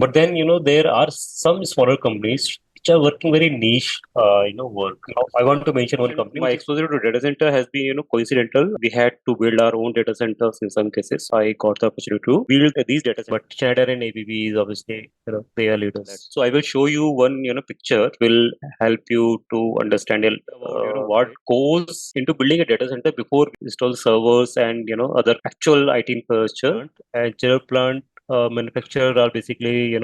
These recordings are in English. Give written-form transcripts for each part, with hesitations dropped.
But then, there are some smaller companies which are working very niche, work. Now, I want to mention one company. My exposure to data center has been, coincidental. We had to build our own data centers in some cases. I got the opportunity to build these data centers. But Schneider and ABB is obviously, they are leaders. So I will show you one, picture will help you to understand, what goes into building a data center before we install servers and, other actual IT infrastructure. And general plant manufacturer are basically,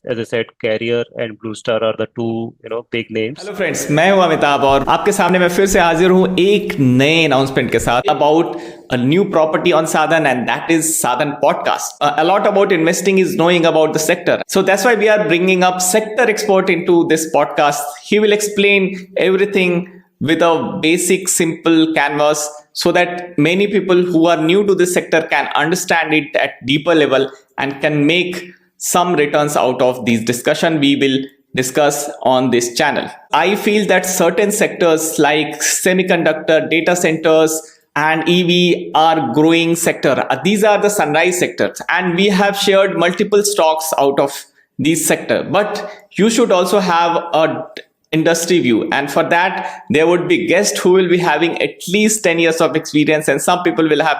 as I said, Carrier and Blue Star are the two, big names. Hello friends, मैं हूं अमिताभ और आपके सामने मैं फिर से हाजिर हूं एक नए अनाउंसमेंट के साथ about a new property on Sadhan, and that is Sadhan podcast. A lot about investing is knowing about the sector. So that's why we are bringing up sector expert into this podcast. He will explain everything with a basic, simple canvas so that many people who are new to this sector can understand it at deeper level and can make some returns out of these discussion we will discuss on this channel. I feel that certain sectors like semiconductor, data centers, and EV are growing sector. These are the sunrise sectors, and we have shared multiple stocks out of these sector. But you should also have a industry view, and for that there would be guests who will be having at least 10 years of experience, and some people will have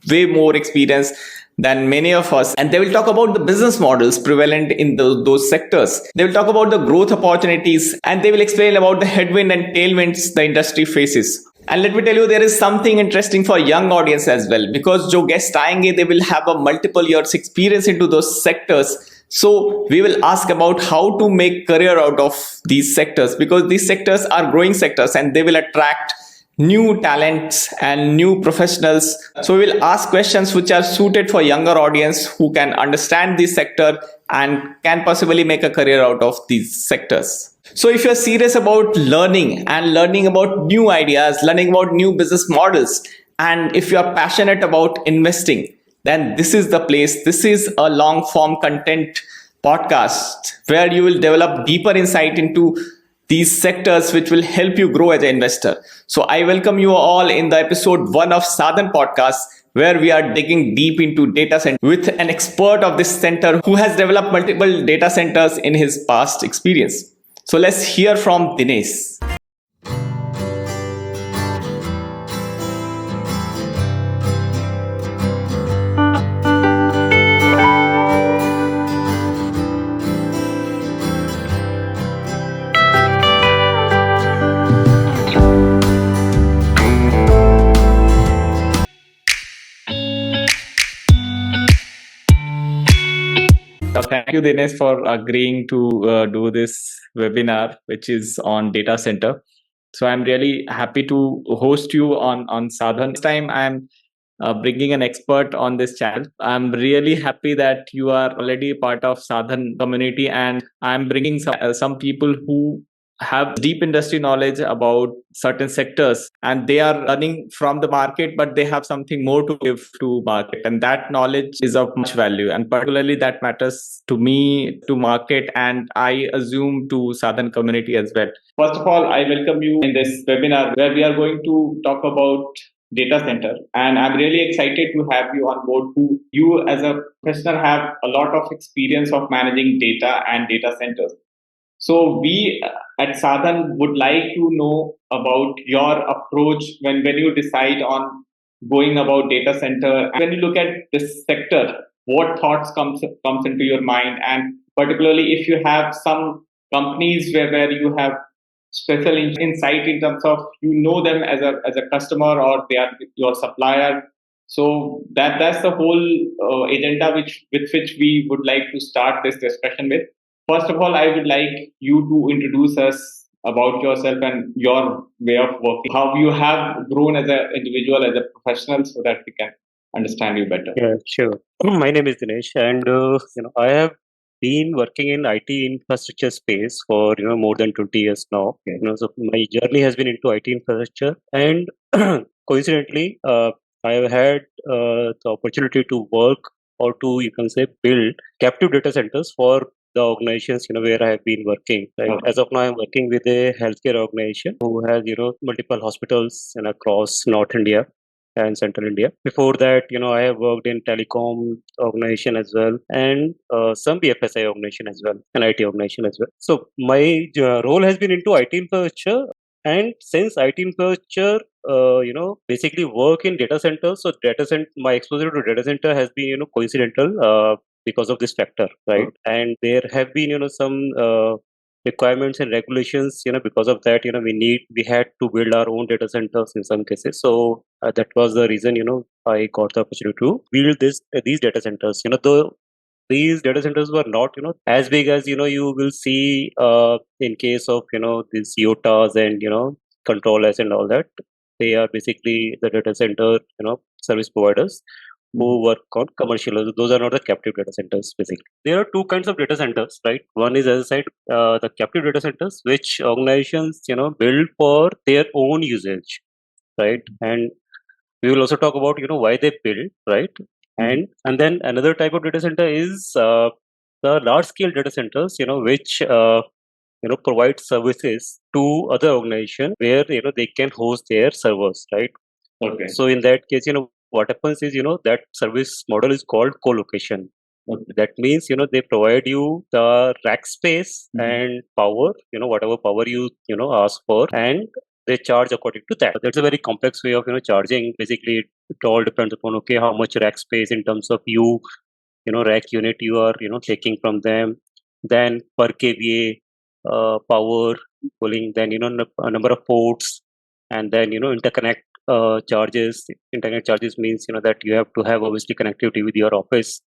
way more experience than many of us, and they will talk about the business models prevalent in those sectors. They will talk about the growth opportunities, and they will explain about the headwind and tailwinds the industry faces. And let me tell you, there is something interesting for young audience as well, because jo guests aayenge, they will have a multiple years experience into those sectors. So we will ask about how to make career out of these sectors, because these sectors are growing sectors and they will attract new talents and new professionals. So we will ask questions which are suited for younger audience who can understand this sector and can possibly make a career out of these sectors. So if you're serious about learning and learning about new ideas, learning about new business models, and if you're passionate about investing, then this is the place. This is a long form content podcast where you will develop deeper insight into these sectors which will help you grow as an investor. So I welcome you all in the episode 1 of Sadhan podcast, where we are digging deep into data center with an expert of this center who has developed multiple data centers in his past experience. So let's hear from Dinesh. Thank you, Dinesh, for agreeing to do this webinar, which is on data center. So I'm really happy to host you on Sadhan. This time I'm bringing an expert on this channel. I'm really happy that you are already part of Sadhan community, and I'm bringing some people who have deep industry knowledge about certain sectors, and they are running from the market, but they have something more to give to market, and that knowledge is of much value, and particularly that matters to me, to market, and I assume to Sadhan community as well. First of all, I welcome you in this webinar where we are going to talk about data center, and I'm really excited to have you on board, who you as a professional have a lot of experience of managing data and data centers. So we at Sadhan would like to know about your approach when you decide on going about data center. When you look at this sector, what thoughts comes into your mind, and particularly if you have some companies where you have special insight in terms of them as a customer, or they are your supplier. So that's the whole agenda with which we would like to start this discussion with. First of all, I would like you to introduce us about yourself and your way of working, how you have grown as an individual, as a professional, so that we can understand you better. Yeah, sure. My name is Dinesh, and I have been working in IT infrastructure space for more than 20 years now. Okay. So my journey has been into IT infrastructure, and coincidentally, I have had the opportunity to work, or to, you can say, build captive data centers for the organizations where I have been working. Like, as of now, I'm working with a healthcare organization who has multiple hospitals across North India. and Central India. Before that, I have worked in telecom organization as well, and some BFSI organization as well, and IT organization as well. So my role has been into IT infrastructure, and since IT infrastructure, basically work in data centers. So my exposure to data center has been, coincidental because of this factor, right? And there have been, some requirements and regulations, because of that, we had to build our own data centers in some cases. So that was the reason, I got the opportunity to build these data centers. Though these data centers were not, as big as, you will see in case of, these IOTAs and, controllers and all that. They are basically the data center, service providers who work on commercial. Those are not the captive data centers, basically. There are two kinds of data centers, right? One is, as I said, the captive data centers, which organizations, build for their own usage, right? And we will also talk about, why they build, right? And then another type of data center is the large scale data centers, which provide services to other organization where they can host their servers, right? Okay. So in that case, what happens is, that service model is called co-location. Okay. That means, they provide you the rack space and power, whatever power you ask for, and they charge according to that. That's a very complex way of charging. Basically, it all depends upon how much rack space in terms of rack unit you are taking from them, then per kVA power pulling, then a number of ports, and then interconnect charges. Internet charges means that you have to have obviously connectivity with your office.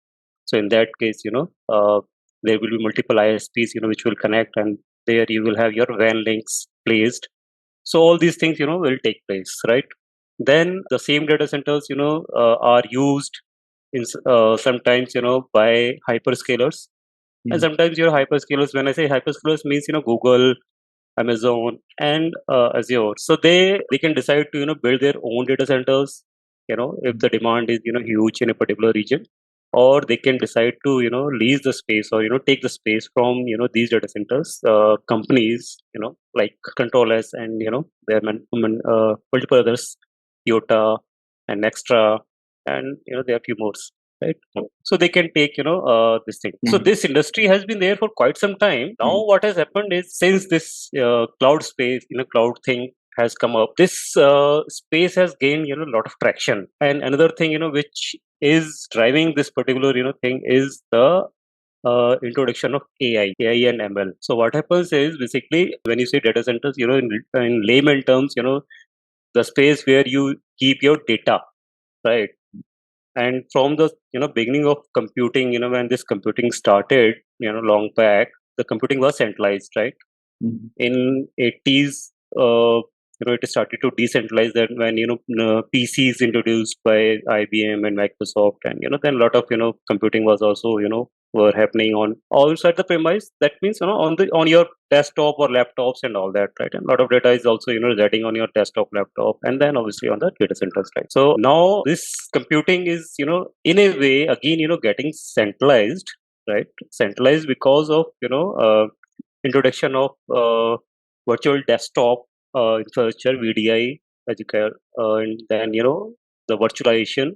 So in that case, there will be multiple ISPs which will connect, and there you will have your WAN links placed. So all these things will take place, right? Then the same data centers are used in sometimes by hyperscalers, and sometimes hyperscalers. When I say hyperscalers, means Google, Amazon, and Azure. So they can decide to build their own data centers. If the demand is huge in a particular region, or they can decide to lease the space, or take the space from these data centers companies like controllers, and there are multiple others, Toyota and Extra, and there are a few more, right? So they can take this thing. So this industry has been there for quite some time. Now what has happened is, since this cloud space, cloud thing has come up, this space has gained a lot of traction. And another thing which is driving this particular thing is the introduction of AI and ML. So what happens is, basically, when you say data centers, in layman terms, the space where you keep your data, right? And from the beginning of computing, when this computing started, long back, the computing was centralized, right? In 80s, it started to decentralize. That when PCs introduced by IBM and Microsoft, and then a lot of computing was also were happening on outside the premise. That means on your desktop or laptops and all that, right? And a lot of data is also residing on your desktop, laptop, and then obviously on the data centers, right? So now this computing is in a way again getting centralized, right? Centralized because of introduction of virtual desktop infrastructure, VDI, as you can, and then the virtualization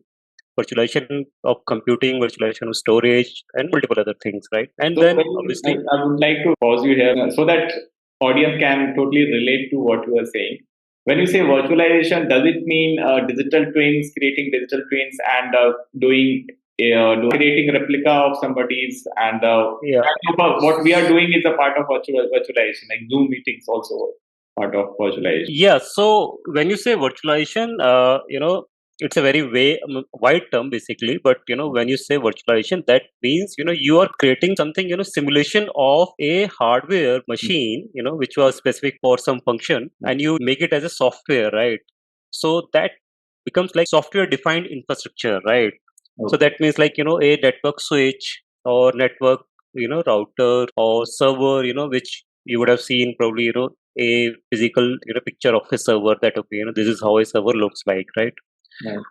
of computing, virtualization of storage, and multiple other things, right? And so then obviously, I would like to pause you here so that audience can totally relate to what you are saying. When you say virtualization, does it mean digital twins, creating digital twins, and creating replica of somebody's, and what we are doing is a part of virtualization, like Zoom meetings also part of virtualization. Yeah. So when you say virtualization, it's a very wide term, basically. But when you say virtualization, that means you are creating something, simulation of a hardware machine, which was specific for some function, and you make it as a software, right? So that becomes like software defined infrastructure, right? So that means like a network switch or network router or server, which you would have seen probably a physical picture of a server, that okay, this is how a server looks like, right?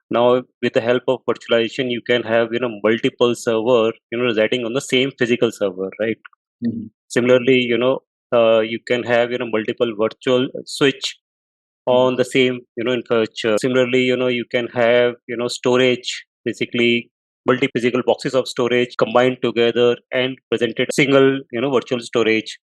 Now with the help of virtualization, you can have multiple server residing on the same physical server, right? Similarly, you can have multiple virtual switch on the same, infrastructure. Similarly, you can have, storage, basically multi-physical boxes of storage combined together and presented single, virtual storage.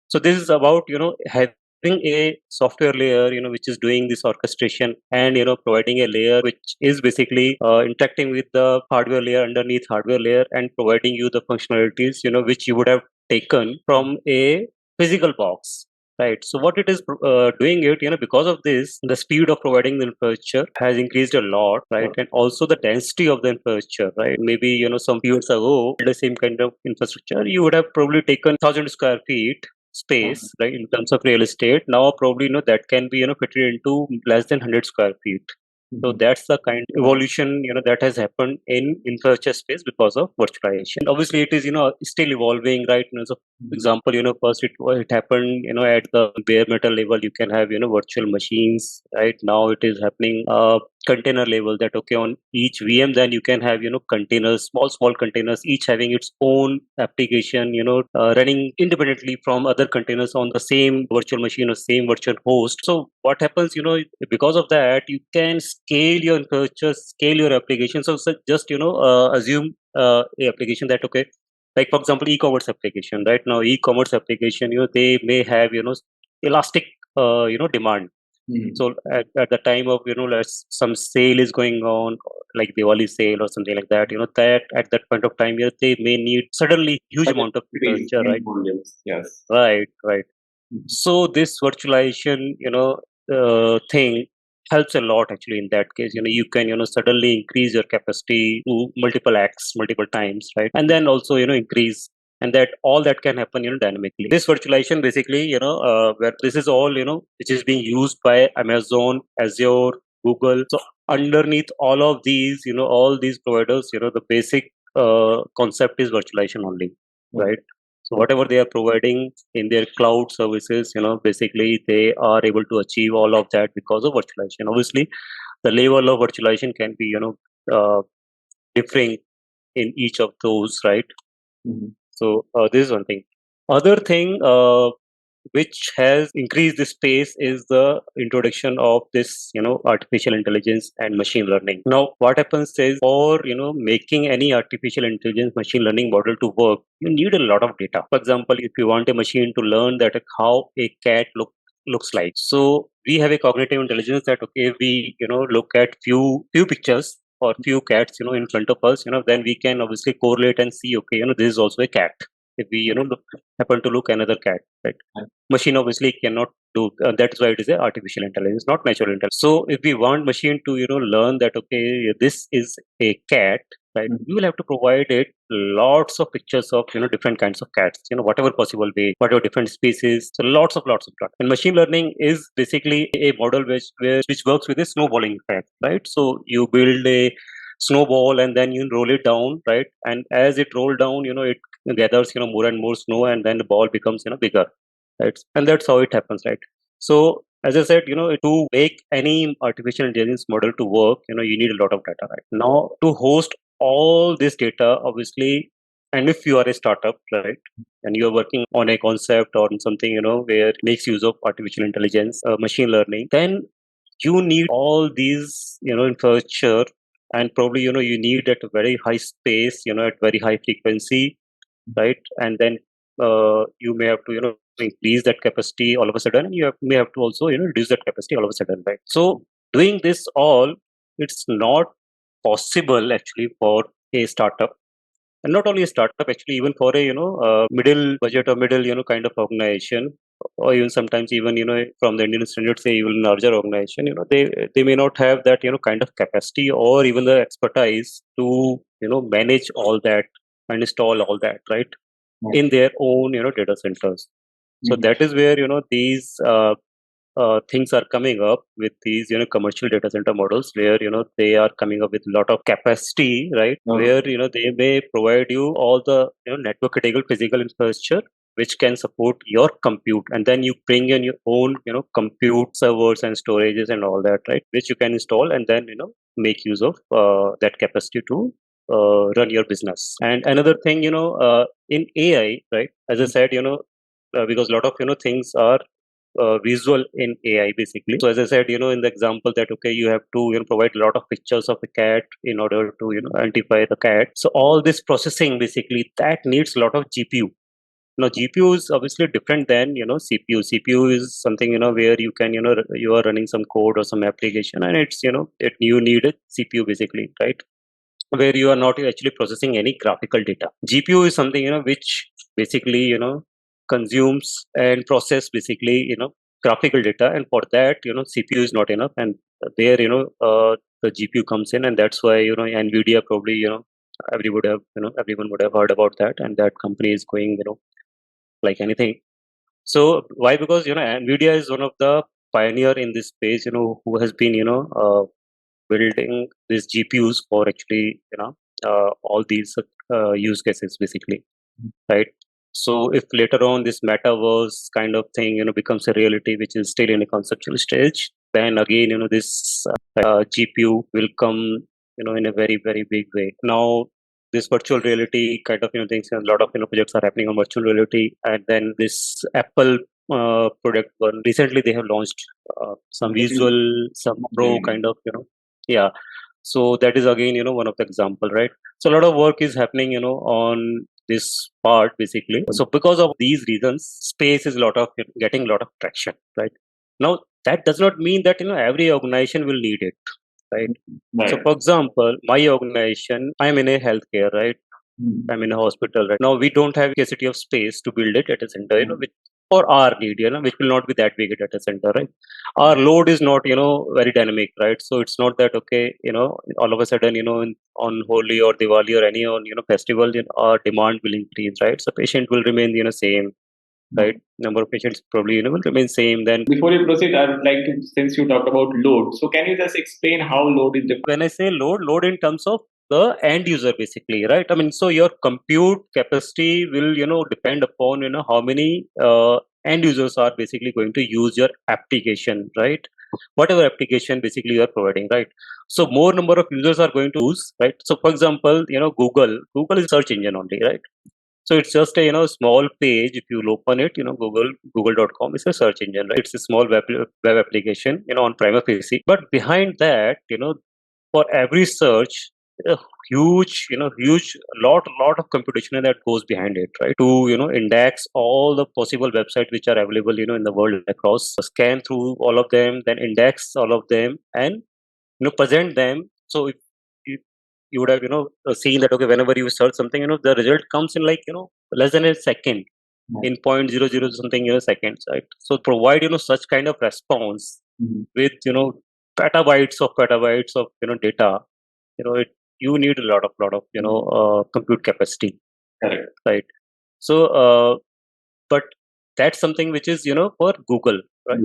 So this is about, having a software layer, which is doing this orchestration and, providing a layer which is basically interacting with the hardware layer underneath hardware layer and providing you the functionalities, which you would have taken from a physical box. Right. So what it is doing it, because of this, the speed of providing the infrastructure has increased a lot, right? And also the density of the infrastructure, right? Maybe, some years ago, the same kind of infrastructure, you would have probably taken 1,000 square feet space, right, in terms of real estate. Now, probably, that can be, fitted into less than 100 square feet. So that's the kind of evolution, that has happened in infrastructure space because of virtualization. And obviously, it is, still evolving, right? So, for example, first it happened, at the bare metal level. You can have, virtual machines, right? Now it is happening container level, that okay, on each VM, then you can have, containers, small containers, each having its own application, running independently from other containers on the same virtual machine or same virtual host. So what happens, because of that, you can scale your infrastructure, scale your application. So just, assume a application that, okay, like for example, e-commerce application. Right now, e-commerce application, they may have, elastic, demand. So at the time of, some sale is going on, like Diwali sale or something like that, that at that point of time, they may need suddenly huge amount of infrastructure, right? Yes. Right. So this virtualization, thing helps a lot actually in that case. You can, suddenly increase your capacity to multiple X, multiple times, right? And then also, increase, and that all that can happen, dynamically. This virtualization basically, where this is all, which is being used by Amazon, Azure, Google. So underneath all of these, all these providers, the basic concept is virtualization only, right? So whatever they are providing in their cloud services, basically they are able to achieve all of that because of virtualization. Obviously, the level of virtualization can be, differing in each of those, right? So this is one thing. Other thing which has increased the space is the introduction of this, artificial intelligence and machine learning. Now, what happens is, for, making any artificial intelligence machine learning model to work, you need a lot of data. For example, if you want a machine to learn that how a cat looks like, so we have a cognitive intelligence that, okay, we, look at few pictures or few cats, in front of us, then we can obviously correlate and see, okay, this is also a cat. If we, happen to look another cat, right? Machine obviously cannot do. That's why it is a artificial intelligence, not natural intelligence. So if we want machine to, learn that, okay, this is a cat, right? We will have to provide it lots of pictures of, different kinds of cats, whatever possible way, whatever different species. So lots of data. And machine learning is basically a model which works with a snowballing effect, right? So you build a snowball and then you roll it down, right? And as it roll down, it gathers, more and more snow, and then the ball becomes, bigger, right? And that's how it happens, right? So as I said, to make any artificial intelligence model to work, you need a lot of data, right? Now, to host all this data, obviously, and if you are a startup, right, and you are working on a concept or on something, where it makes use of artificial intelligence, machine learning, then you need all these, infrastructure, and probably, you need at a very high space, at very high frequency, right? And then you may have to, increase that capacity all of a sudden, and may have to also, reduce that capacity all of a sudden, right? So doing this all, it's not possible actually for a startup, and not only a startup, actually, even for a, middle budget or middle, kind of organization, or even sometimes even, from the Indian standards, say even larger organization, they may not have that, kind of capacity or even the expertise to, manage all that and install all that, right, in their own, data centers. So that is where, these things are coming up with these, commercial data center models, where, they are coming up with a lot of capacity, right? Where, they may provide you all the, network critical physical infrastructure which can support your compute, and then you bring in your own, compute servers and storages and all that, right, which you can install, and then, make use of that capacity to run your business. And another thing, in AI, right, as I said, because a lot of, things are visual in AI basically. So as I said, in the example that okay, you have to provide a lot of pictures of a cat in order to identify the cat. So all this processing basically that needs a lot of GPU. Now GPU is obviously different than CPU. CPU is something where you can you are running some code or some application, and it's you need a CPU basically, right? Where you are not actually processing any graphical data. GPU is something which basically consumes and process basically graphical data, and for that CPU is not enough, and there the GPU comes in, and that's why Nvidia probably everyone would have heard about that, and that company is going like anything. So why? Because Nvidia is one of the pioneer in this space, who has been building these GPUs for actually all these use cases basically, right? So if later on this metaverse kind of thing becomes a reality, which is still in a conceptual stage, then again this GPU will come in a very very big way. Now this virtual reality kind of things, a lot of projects are happening on virtual reality, and then this Apple product one recently they have launched some visual, some pro kind of yeah. So that is again one of the example, right? So a lot of work is happening on this part basically. So because of these reasons, space is getting a lot of traction, right? Now that does not mean that every organization will need it, right? So for example, my organization, I'm in a healthcare, right? I'm in a hospital right now. We don't have scarcity of space to build a data center, which for our need, which will not be that big a data center, right? Our load is not, very dynamic, right? So it's not that okay, all of a sudden, on Holi or Diwali or any on festival, our demand will increase, right? So patient will remain, same, right? Number of patients probably will remain same. Then before you proceed, I would like to, since you talked about load, so can you just explain how load is different? When I say load in terms of the end user basically, right? I mean, so your compute capacity will depend upon how many end users are basically going to use your application, right? Whatever application basically you are providing, right? So more number of users are going to use, right? So for example, Google is search engine only, right? So it's just a small page. If you open it, google.com is a search engine, right? It's a small web application on prima facie, but behind that for every search, a huge lot of computation that goes behind it, right? To index all the possible websites which are available in the world across, scan through all of them, then index all of them, and present them. So if you would have seen that okay, whenever you search something, the result comes in like less than a second, in 0.00 something seconds, right? So provide such kind of response with petabytes of data. It, you need a lot of compute capacity. Correct. Right? So but that's something which is for Google, right?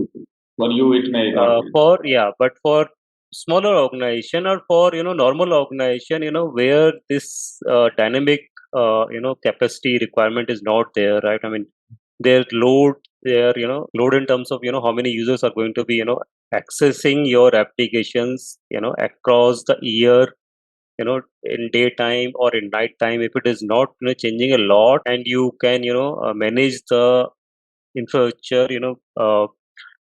For you it may not be. But for smaller organization or for normal organization where this dynamic capacity requirement is not there, right? I mean, their load in terms of how many users are going to be accessing your applications across the year, in daytime or in night time. If it is not changing a lot, and you can manage the infrastructure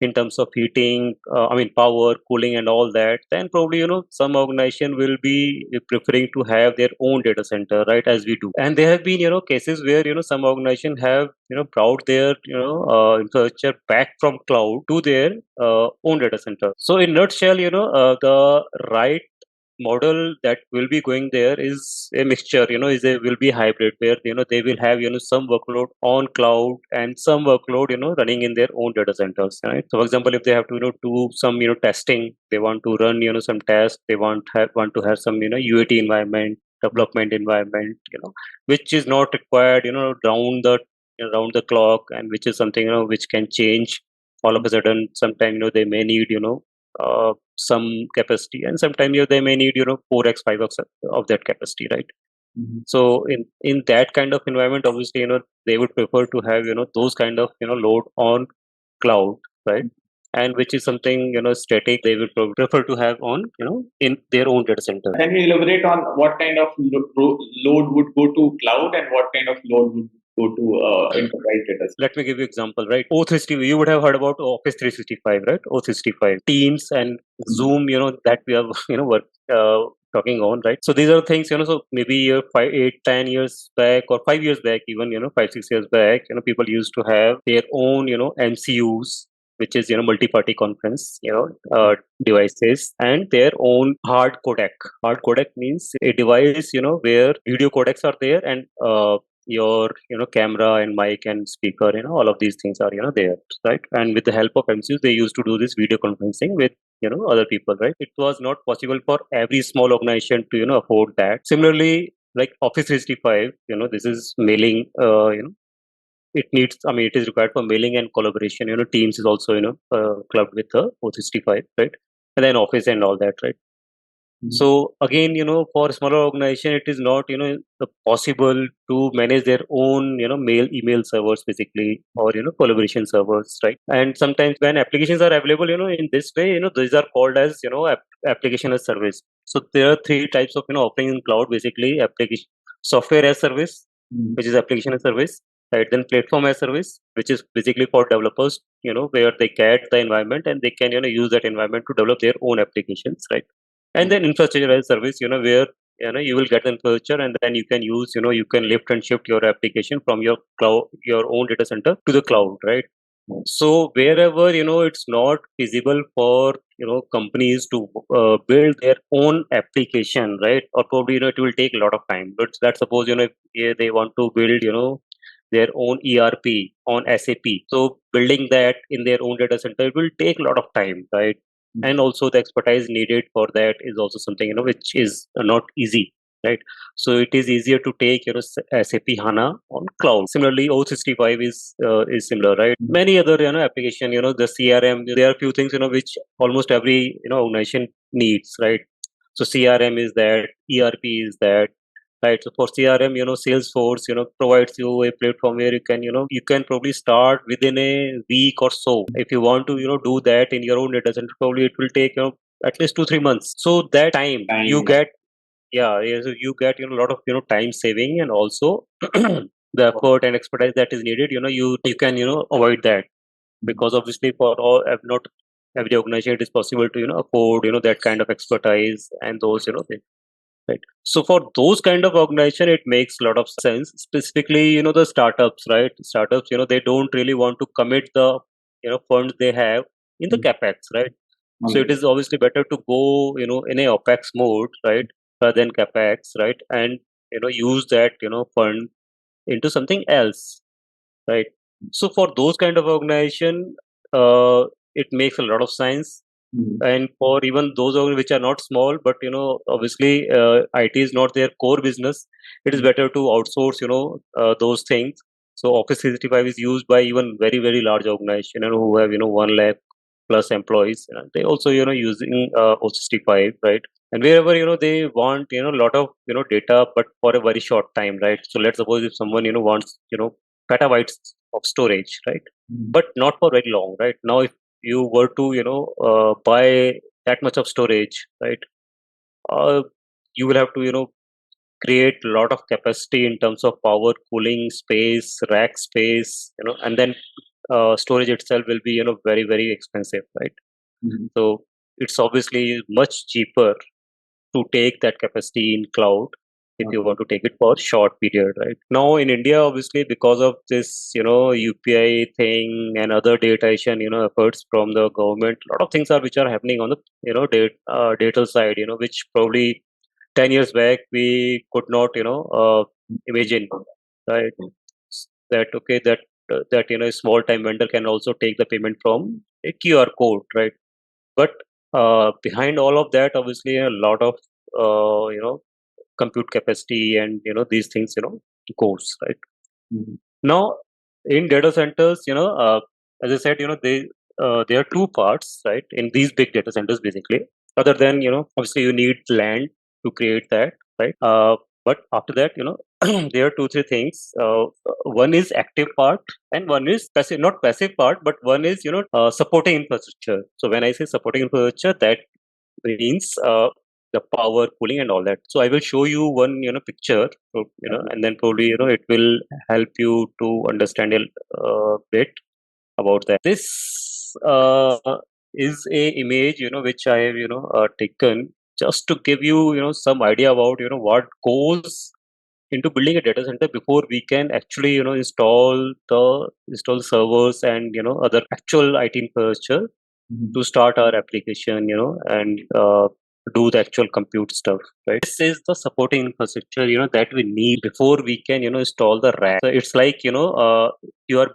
in terms of heating, I mean power, cooling and all that, then probably some organization will be preferring to have their own data center, right? As we do. And there have been cases where some organization have brought their infrastructure back from cloud to their own data center. So in nutshell, the right model that will be going there is a mixture, will be hybrid, where they will have some workload on cloud and some workload running in their own data centers, right? So for example, if they have to do some testing, they want to run some tests, they want to have some UAT environment, development environment, which is not required round the clock, and which is something which can change all of a sudden. Sometime they may need some capacity, and sometimes they may need 4x 5x of that capacity, right? So in that kind of environment, obviously they would prefer to have those kind of load on cloud, right? And which is something static, they will prefer to have on in their own data center. Can you elaborate on what kind of load would go to cloud and what kind of load would go to enterprise data. Let me give you example, right? O365, you would have heard about Office 365, right? O365, Teams and Zoom, that we are, talking on, right? So these are things, so maybe 5, 8, 10 years back or 5 years back, even, 5, 6 years back, people used to have their own, MCUs, which is, multi-party conference, devices, and their own hard codec. Hard codec means a device, where video codecs are there, and your camera and mic and speaker, all of these things are there, right? And with the help of MCUs, they used to do this video conferencing with other people, right? It was not possible for every small organization to afford that. Similarly, like Office 365, this is mailing, it needs, it is required for mailing and collaboration. Teams is also clubbed with the O365, right? And then Office and all that, right? So again, for smaller organization, it is not, possible to manage their own, email servers basically, or, collaboration servers, right? And sometimes when applications are available, in this way, these are called as, application as service. So there are three types of, offering in cloud, basically: application, software as service, which is application as service, right? Then platform as service, which is basically for developers, where they get the environment and they can, use that environment to develop their own applications, right? And then infrastructure as service, where you will get the infrastructure, and then you can use, you can lift and shift your application from your cloud, your own data center, to the cloud, right? So wherever it's not feasible for companies to build their own application, right? Or probably it will take a lot of time. But let's suppose if they want to build their own ERP on SAP. So building that in their own data center, it will take a lot of time, right? And also the expertise needed for that is also something which is not easy, right? So it is easier to take SAP HANA on cloud. Similarly, O365 is similar, right? Many other application, the CRM. There are few things which almost every organization needs, right? So CRM is that, ERP is that, right? So for CRM, Salesforce, provides you a platform where you can probably start within a week or so. If you want to, do that in your own data center, probably it will take, at least 2-3 months. So that time you get, so you get, a lot of, time saving, and also the effort and expertise that is needed, you can, avoid that, because obviously for all, not every organization it is possible to, afford, that kind of expertise and those, things. Right. So for those kind of organization, it makes a lot of sense. Specifically, the startups, right? Startups, they don't really want to commit the, funds they have in the capex, right? So it is obviously better to go, in a opex mode, right, rather than capex, right, and use that fund into something else, right? So for those kind of organization, it makes a lot of sense. And for even those which are not small, but obviously IT is not their core business, it is better to outsource those things. So Office 365 is used by even very, very large organization, who have 1 lakh plus employees. They also using O365, right? And wherever they want a lot of data, but for a very short time, right? So let's suppose if someone wants petabytes of storage, right? But not for very long, right? Now if you were to buy that much of storage, right, you will have to create a lot of capacity in terms of power, cooling, space, rack space, and then storage itself will be very, very expensive, right? So it's obviously much cheaper to take that capacity in cloud if you want to take it for a short period, right? Now in India, obviously, because of this, UPI thing and other digitization, efforts from the government, a lot of things are which are happening on the, data side, which probably 10 years back we could not, imagine, right? That, okay, that, a small time vendor can also take the payment from a QR code, right? But behind all of that, obviously, a lot of, compute capacity and these things goes, right? Now in data centers, as I said, there are two parts, right, in these big data centers basically. Other than obviously you need land to create that, right? But after that, there are 2-3 things. One is active part, and one is passive, not passive part, but one is supporting infrastructure. So when I say supporting infrastructure, that means the power, cooling, and all that. So I will show you one, picture, and then probably, it will help you to understand a bit about that. This is a image, which I have, taken just to give you, some idea about, what goes into building a data center before we can actually, install servers and, other actual IT infrastructure to start our application, and do the actual compute stuff, right? This is the supporting infrastructure, that we need before we can, install the rack. So it's like, you are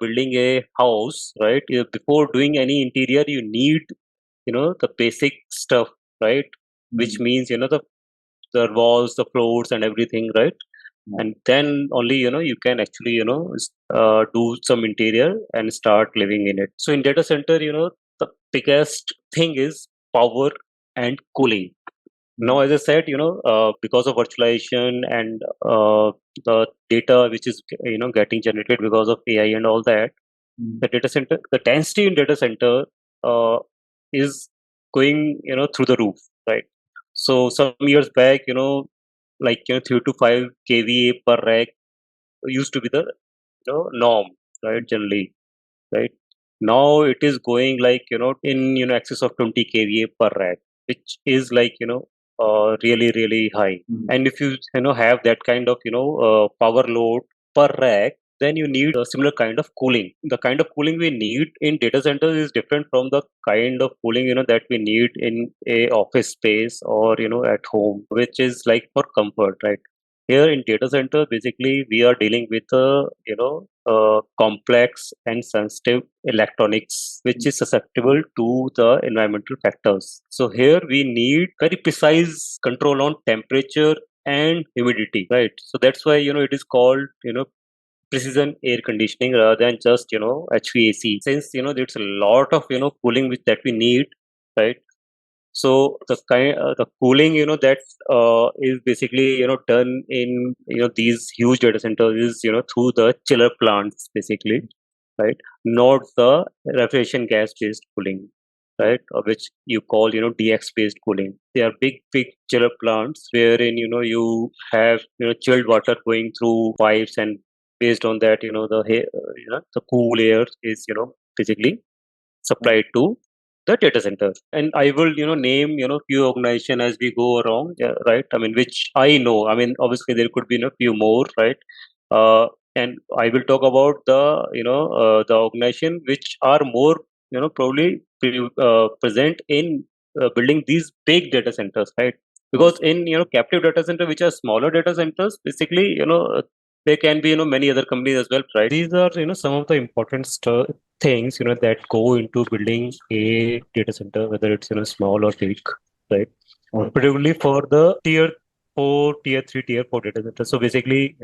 building a house, right? Before doing any interior, you need, the basic stuff, right? Which means, the walls, the floors, and everything, right? And then only, you can actually, do some interior and start living in it. So in data center, the biggest thing is power and cooling. Now, as I said, because of virtualization and the data which is, getting generated because of AI and all that, the density in data center uh, is going, through the roof, right? So some years back, like, 3 to 5 kVA per rack used to be the, norm, right? Generally, right? Now it is going like, in, excess of 20 kVA per rack, which is like, really, really high. And if you, have that kind of, power load per rack, then you need a similar kind of cooling. The kind of cooling we need in data centers is different from the kind of cooling, that we need in a office space or, at home, which is like for comfort, right? Here in data center, basically, we are dealing with complex and sensitive electronics, which is susceptible to the environmental factors. So here we need very precise control on temperature and humidity, right? So that's why, it is called, precision air conditioning rather than just, HVAC. Since, there's a lot of, cooling which that we need, right? So the cooling, that is basically, done in, these huge data centers is, through the chiller plants, basically, right? Not the refrigeration gas based cooling, right? Or which you call, DX based cooling. They are big chiller plants wherein, you have, chilled water going through pipes, and based on that, the cool air is, basically supplied to the data center. And I will, name, few organization as we go along, yeah, right? I mean, which I know. I mean, obviously there could be, few more, right? And I will talk about the, the organization which are more, probably present in building these big data centers, right? Because in, captive data center, which are smaller data centers, basically, there can be, many other companies as well, right? These are, some of the important things, that go into building a data center, whether it's, small or big, right? Particularly for the tier 4, tier 3, tier 4 data center. So basically,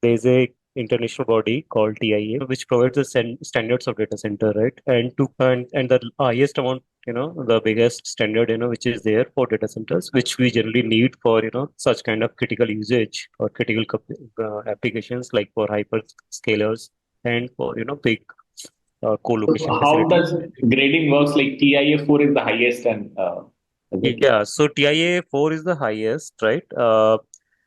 there's a international body called TIA, which provides the standards of data center, right? And the highest amount, the biggest standard, which is there for data centers, which we generally need for, such kind of critical usage or critical applications, like for hyperscalers and for, big co-location So how facilities. does grading works? Like TIA 4 is the highest, and Yeah, so TIA 4 is the highest, right?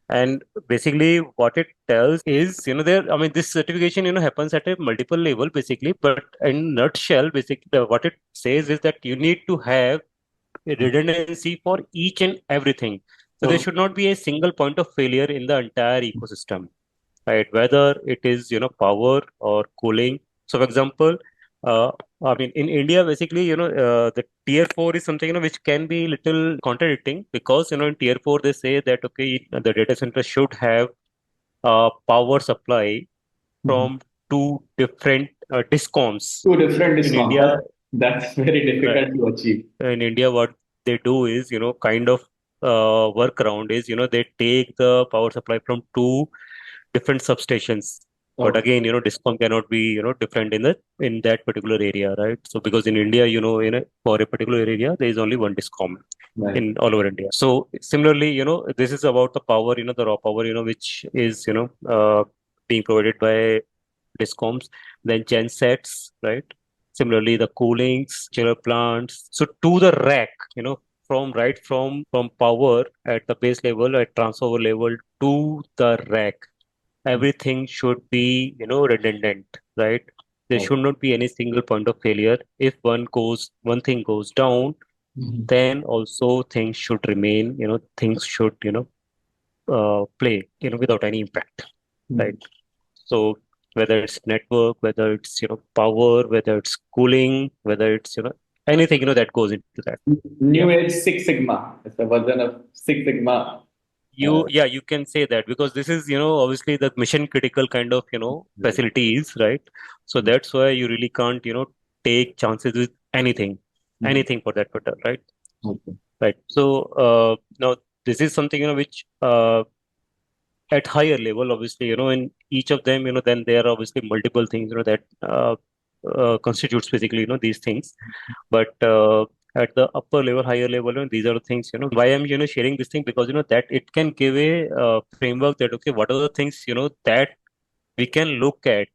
And basically what it tells is, I mean, this certification, happens at a multiple level, basically, but in nutshell, basically, what it says is that you need to have a redundancy for each and everything. So there should not be a single point of failure in the entire ecosystem, right? Whether it is, power or cooling. So, for example, I mean, in India, basically, the tier 4 is something, which can be little contradicting because, in tier 4, they say that, okay, the data center should have power supply from two different discoms. two different In discounts. India, That's very right, difficult to achieve. in India, what they do is, kind of workaround is, they take the power supply from two different substations. But Okay. again, discom cannot be, different in that particular area, right? So because in India, for a particular area, there is only one discom Right. in all over India. So similarly, this is about the power, the raw power, which is, being provided by discoms. Then gensets, right? Similarly, the coolings, chiller plants. So to the rack, from power at the base level, at transformer level to the rack. Everything should be, redundant, right? There should not be any single point of failure. If one thing goes down, then also things should remain, things should, play, without any impact, right? So whether it's network, whether it's, power, whether it's cooling, whether it's, anything, that goes into that. New Age Six Sigma. It's a version of Six Sigma. Yeah, you can say that, because this is, obviously the mission critical kind of, facilities, right? So that's why you really can't, take chances with anything for that matter, right? Okay. Right. So now this is something, which at higher level, obviously, in each of them, then there are obviously multiple things, that constitutes basically, these things. But at the upper level, higher level, these are the things, why I'm, sharing this thing, because, that it can give a framework that, okay, what are the things, that we can look at,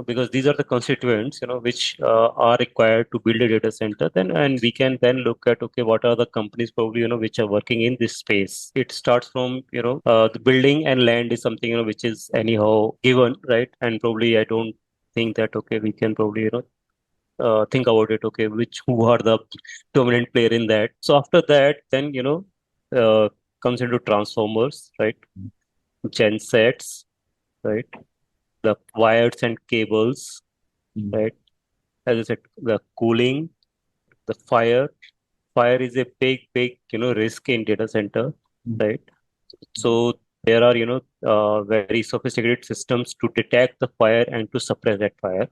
because these are the constituents, which are required to build a data center. Then, and we can then look at, okay, what are the companies probably, which are working in this space. It starts from, the building and land is something, which is anyhow given, right? And probably I don't think that, okay, we can probably, think about it, okay, who are the dominant player in that. So after that, then, comes into transformers, right? Gensets, right? The wires and cables, right? As I said, the cooling, the fire. Fire is a big, risk in data center, right? So there are, very sophisticated systems to detect the fire and to suppress that fire,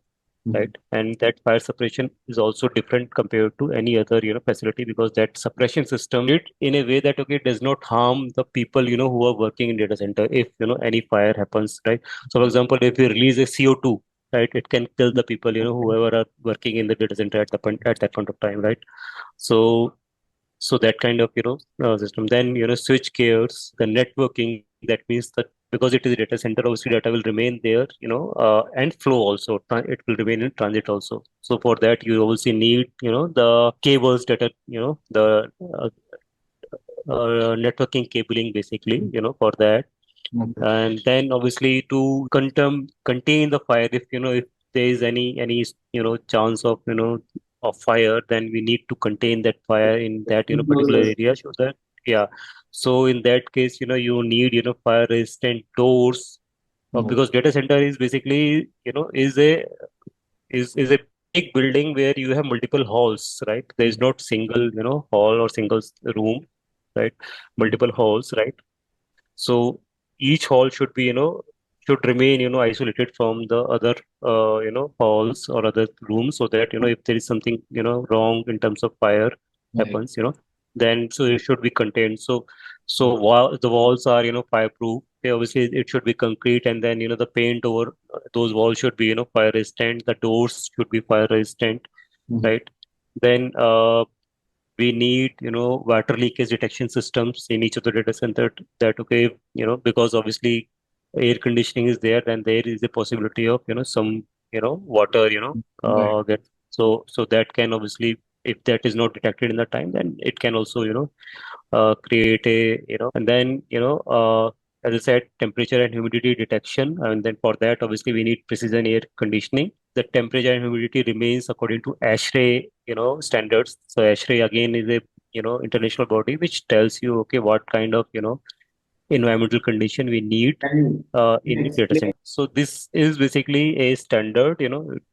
right? And that fire suppression is also different compared to any other, facility, because that suppression system it in a way that, okay, does not harm the people, who are working in data center. If, any fire happens, right? So for example, if you release a CO2, right, it can kill the people, whoever are working in the data center at that point of time, right? So that kind of, system. Then, switch gears, the networking, that means that because it is a data center, obviously data will remain there, and flow also. It will remain in transit also. So for that, you obviously need, the cables that are, the networking cabling basically, for that. And then obviously to contain the fire, if, if there is any, chance of, of fire, then we need to contain that fire in that, particular area, so that, yeah. So in that case, you need, fire resistant doors, because data center is basically, is a big building where you have multiple halls, right? There is not single, hall or single room, right? Multiple halls, right? So each hall should be, should remain, isolated from the other, halls or other rooms, so that, if there is something, wrong in terms of fire happens, then so it should be contained. So the walls are, fireproof. Okay, obviously it should be concrete, and then, the paint over those walls should be, fire resistant. The doors should be fire resistant, right? Then we need, water leakage detection systems in each of the data center, that, okay, because obviously air conditioning is there, then there is a possibility of, some, water, get, so that can obviously, if that is not detected in the time, then it can also, create a, and then, as I said, temperature and humidity detection. And then for that, obviously, we need precision air conditioning. The temperature and humidity remains according to ASHRAE, standards. So ASHRAE again is a, international body which tells you, okay, what kind of, environmental condition we need in the data center. So this is basically a standard,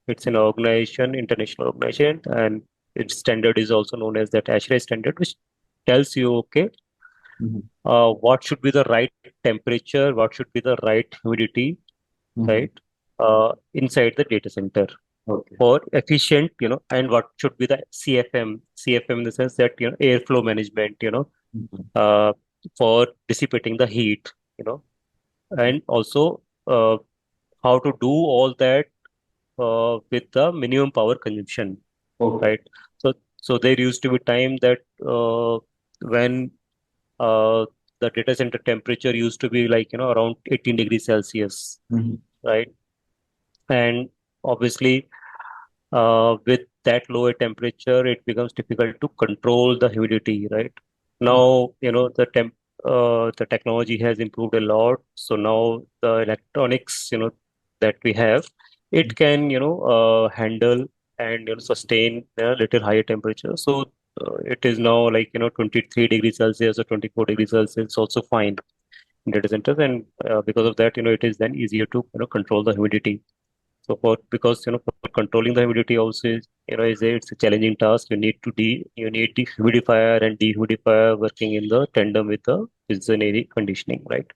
it's an organization, international organization, and its standard is also known as that ASHRAE standard, which tells you, okay, what should be the right temperature, what should be the right humidity, right, inside the data center for efficient, and what should be the CFM in the sense that, airflow management, uh, for dissipating the heat, and also how to do all that with the minimum power consumption, right? So there used to be time that when uh, the data center temperature used to be like, around 18 degrees Celsius, right? And obviously, with that lower temperature, it becomes difficult to control the humidity, right? Now, the technology has improved a lot. So now the electronics, that we have, it can, handle and sustain a little higher temperature. So it is now like 23 degrees Celsius or 24 degrees Celsius, also fine in data centers, and because of that, it is then easier to control the humidity. So because for controlling the humidity also is it's a challenging task. You need the humidifier and dehumidifier working in the tandem with the precision air conditioning, right?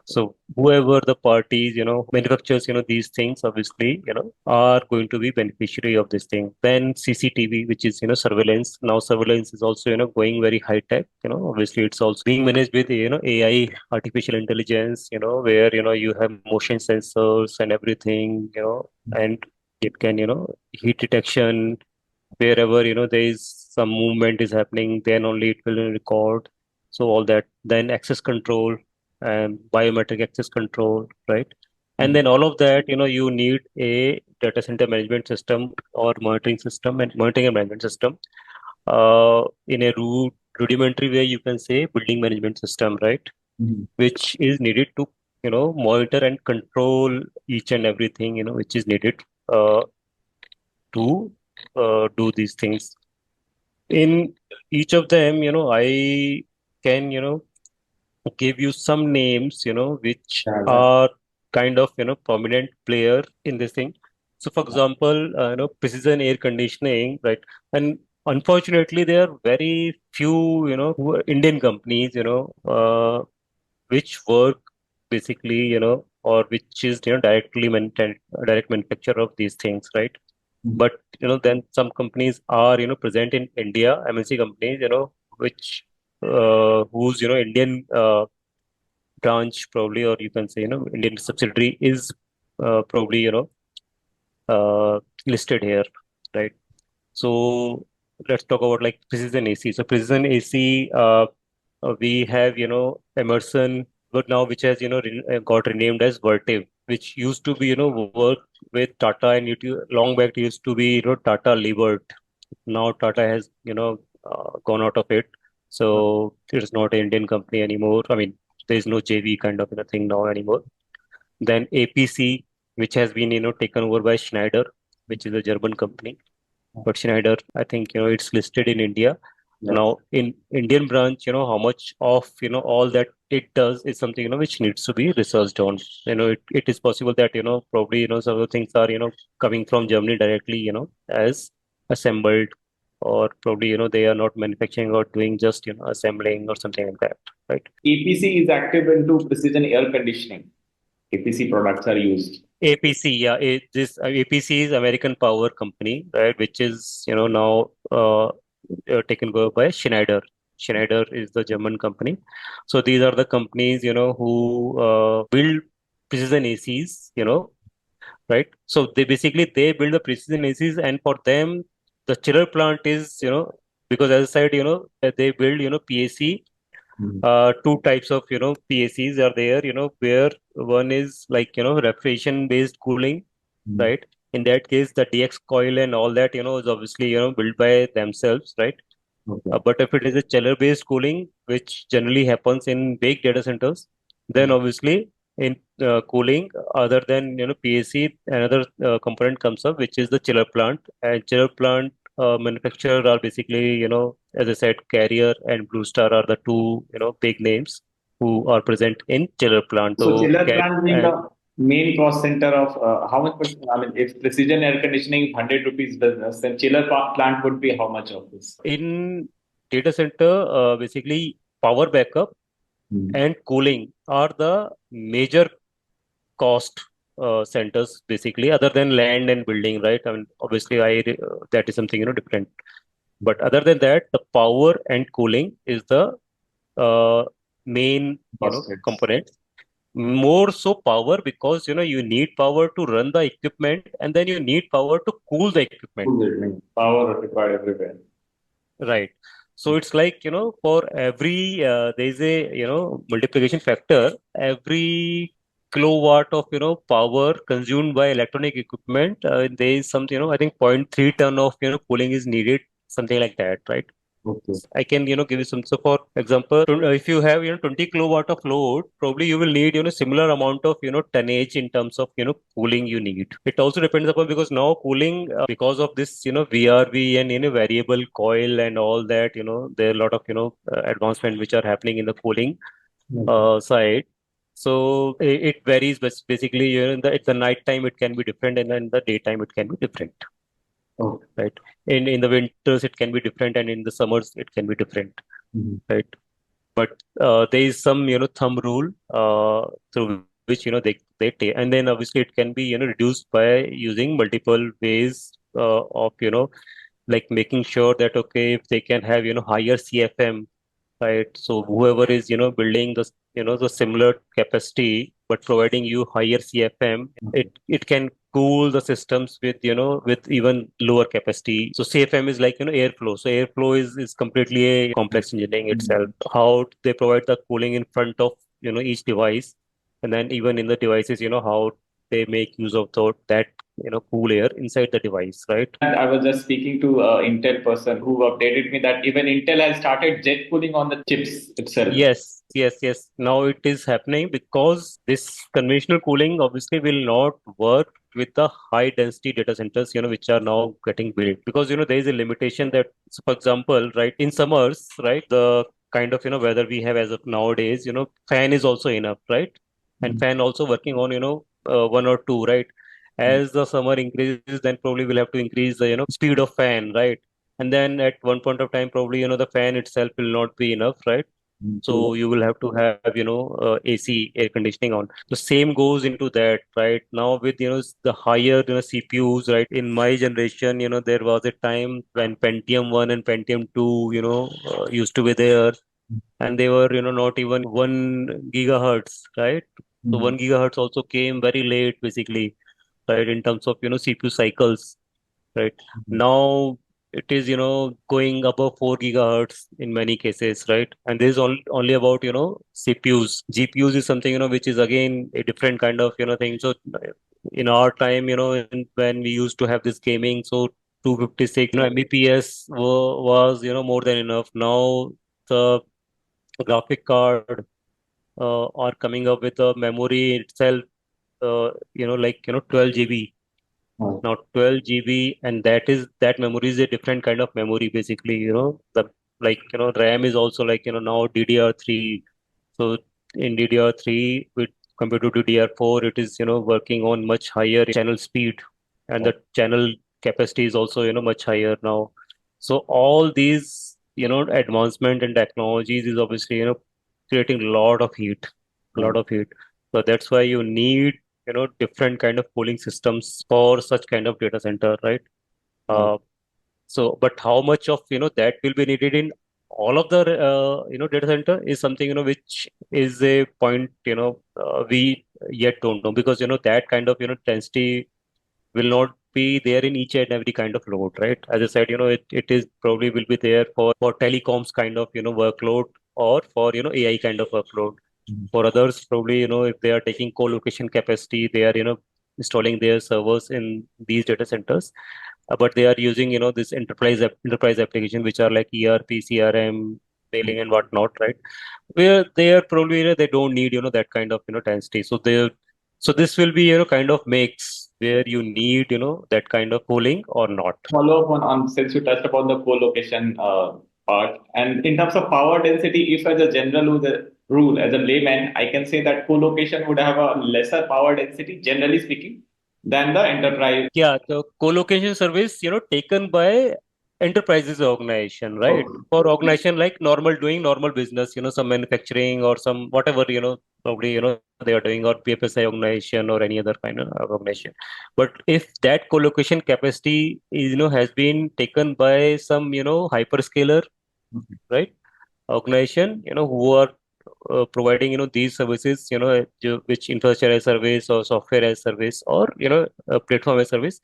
So whoever the parties, manufacturers, these things obviously, are going to be beneficiary of this thing. Then CCTV, which is, surveillance. Now surveillance is also, going very high tech. Obviously it's also being managed with, AI, artificial intelligence, where, you have motion sensors and everything, and it can, heat detection, wherever there is some movement is happening, then only it will record. So all that, then access control and biometric access control, right? And then all of that, you need a data center management system or monitoring system and monitoring and management system, in a rudimentary way, you can say building management system, right? Which is needed to monitor and control each and everything, which is needed uh, to do these things. In each of them, I can, give you some names, which are kind of, prominent player in this thing. So, for example, precision air conditioning, right? And unfortunately, there are very few, Indian companies, which work basically, or which is, direct manufacture of these things, right? But then some companies are present in India, MNC companies, which whose Indian branch probably, or you can say Indian subsidiary is probably listed here, right? So let's talk about like Precision AC. So Precision AC, we have Emerson, but now which has got renamed as Vertiv, which used to be work with Tata, and long back it used to be Tata Libert. Now Tata has gone out of it, so it is not an Indian company anymore. I mean, there is no JV kind of thing now anymore. Then APC, which has been taken over by Schneider, which is a German company. But Schneider, I think it's listed in India. Now in Indian branch, how much of all that it does is something which needs to be researched on. It is possible that probably some of the things are coming from Germany directly, as assembled, or probably they are not manufacturing or doing just assembling or something like that, right? APC is active into precision air conditioning. APC products are used. APC, yeah, this APC is American Power Company, right? Which is now taken over by Schneider. Schneider is the German company. So these are the companies who build precision ACs, right? So they build the precision ACs, and for them the chiller plant is because as I said they build PAC. Two types of PACs are there, where one is like refrigeration based cooling, right? In that case, the DX coil and all that is obviously built by themselves, right? But if it is a chiller based cooling, which generally happens in big data centers, then obviously in cooling, other than PAC, another component comes up, which is the chiller plant. And chiller plant manufacturer are basically as I said, Carrier and Blue Star are the two big names who are present in chiller plant. So So chiller Cat plant being and the main cost center of how much? I mean, if precision air conditioning is 100 rupees business, then chiller plant would be how much of this? in data center, basically power backup and cooling are the major cost centers, basically, other than land and building, right? I mean, obviously that is something different, but other than that, the power and cooling is the uh, main Cost heads. component. More so power, because you need power to run the equipment, and then you need power to cool the equipment. Power required everywhere. Right. So it's like, for every, there is a, multiplication factor. Every kilowatt of, power consumed by electronic equipment, there is something, I think 0.3 ton of, cooling is needed, something like that, right? Okay. I can, give you some. So for example, if you have, 20 kilowatt of load, probably you will need, similar amount of, tonnage in terms of, cooling you need. It also depends upon, because now cooling, because of this, VRV and, variable coil and all that, there are a lot of, advancement which are happening in the cooling side. So it varies, but basically, at the night time it can be different, and in the daytime it can be different. Oh. Right. In the winters it can be different, and in the summers it can be different. Mm-hmm. Right. But there is some, thumb rule through which, they take, and then obviously it can be, reduced by using multiple ways of, like making sure that, okay, if they can have, higher CFM, right? So whoever is, building the, the similar capacity, but providing you higher CFM, it can cool the systems with, with even lower capacity. So CFM is like, airflow. So airflow is completely a complex engineering itself. How they provide the cooling in front of, each device, and then even in the devices, how they make use of that, cool air inside the device, right? And I was just speaking to an Intel person who updated me that even Intel has started jet cooling on the chips itself. Yes. Now it is happening because this conventional cooling obviously will not work with the high density data centers, which are now getting built. Because, there is a limitation that, so for example, right, in summers, right, the kind of, weather we have as of nowadays, fan is also enough, right? And fan also working on, one or two, right? As the summer increases, then probably we'll have to increase the, speed of fan, right? And then at one point of time, probably, the fan itself will not be enough, right? So you will have to have, AC, air conditioning on. The same goes into that, right? Now with, the higher, CPUs, right? In my generation, there was a time when Pentium 1 and Pentium 2, used to be there, and they were, not even 1 gigahertz, right? So 1 gigahertz also came very late, basically, right? In terms of, CPU cycles, right? Now it is, going above 4 gigahertz in many cases, right? And this is only about, CPUs. GPUs is something, which is again a different kind of, thing. So in our time, when we used to have this gaming, so 256, Mbps was, more than enough. Now the graphic card are coming up with a memory itself, like, 12 GB. Now 12 GB, and that memory is a different kind of memory, basically, the, like, RAM is also like, now DDR3. So in DDR3 with compared to DDR4, it is, working on much higher channel speed, and the channel capacity is also, much higher now. So all these, advancement and technologies is obviously, creating a lot of heat, a lot of heat. So that's why you need, different kind of cooling systems for such kind of data center, right? Uh, so, but how much of, that will be needed in all of the, data center is something, which is a point, we yet don't know, because, that kind of, density will not be there in each and every kind of load, right? As I said, it is probably will be there for telecoms kind of, workload, or for, AI kind of workload. For others, probably, if they are taking co-location capacity, they are, installing their servers in these data centers. But they are using, this enterprise application, which are like ERP, CRM, mailing and whatnot, right? Where they are probably, they don't need, that kind of, density. So this will be, kind of mix where you need, that kind of cooling or not. Follow up on since you touched upon the co-location part, and in terms of power density, if as a general rule, as a layman, I can say that co-location would have a lesser power density, generally speaking, than the enterprise. Yeah, the co-location service, taken by enterprises organization, right? Okay. For organization like normal doing normal business, some manufacturing or some whatever, probably, they are doing, or PFSI organization or any other kind of organization. But if that co-location capacity is, has been taken by some, hyperscaler, right? Organization, who are providing, these services, which infrastructure as service or software as service, or, platform as service,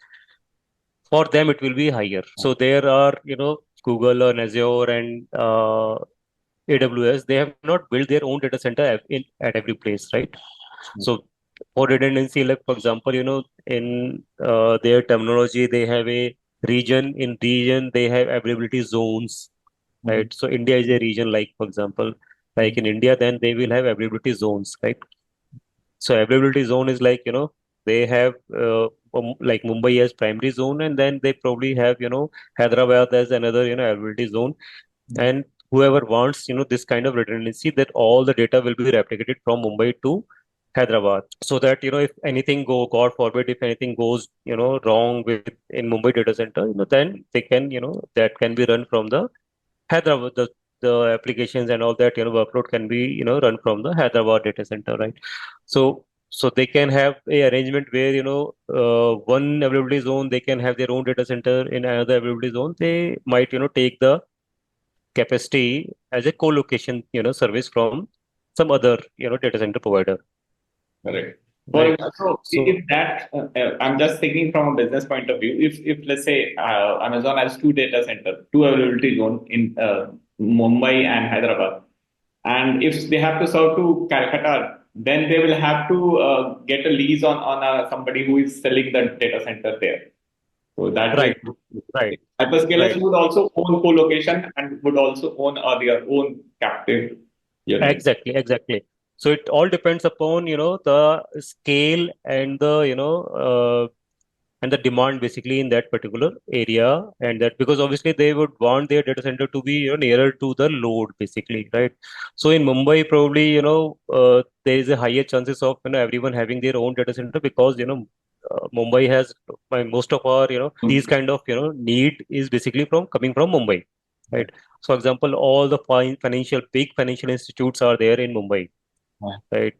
for them it will be higher. So there are, Google and Azure and AWS, they have not built their own data center at every place, right? So for redundancy, like for example, in their terminology, they have a region. In region, they have availability zones, right? So India is a region, like for example, like in India, then they will have availability zones, right? So availability zone is like, they have like Mumbai as primary zone, and then they probably have, Hyderabad as another, availability zone. And whoever wants, this kind of redundancy, that all the data will be replicated from Mumbai to Hyderabad, so that, if anything God forbid, if anything goes, wrong with in Mumbai data center, then they can, that can be run from the Hyderabad, the applications and all that, workload can be, run from the Hyderabad data center, right? So they can have a arrangement where, one availability zone, they can have their own data center. In another availability zone, they might, take the capacity as a co-location, service from some other, data center provider, Correct. right? So So if that, I'm just thinking from a business point of view. If let's say Amazon has two data center, two availability zone in Mumbai and Hyderabad, and if they have to serve to Calcutta, then they will have to get a lease on somebody who is selling the data center there. So that way, right, right, hyperscalers right. would also own co-location and would also own their own captive unit. Exactly, exactly. So it all depends upon, the scale and the, and the demand basically in that particular area. And that, because obviously they would want their data center to be, nearer to the load basically, right? So in Mumbai, probably, there is a higher chances of, everyone having their own data center, because, Mumbai has most of our, these kind of, need is basically from coming from Mumbai, right? So example, all the big financial institutes are there in Mumbai, right?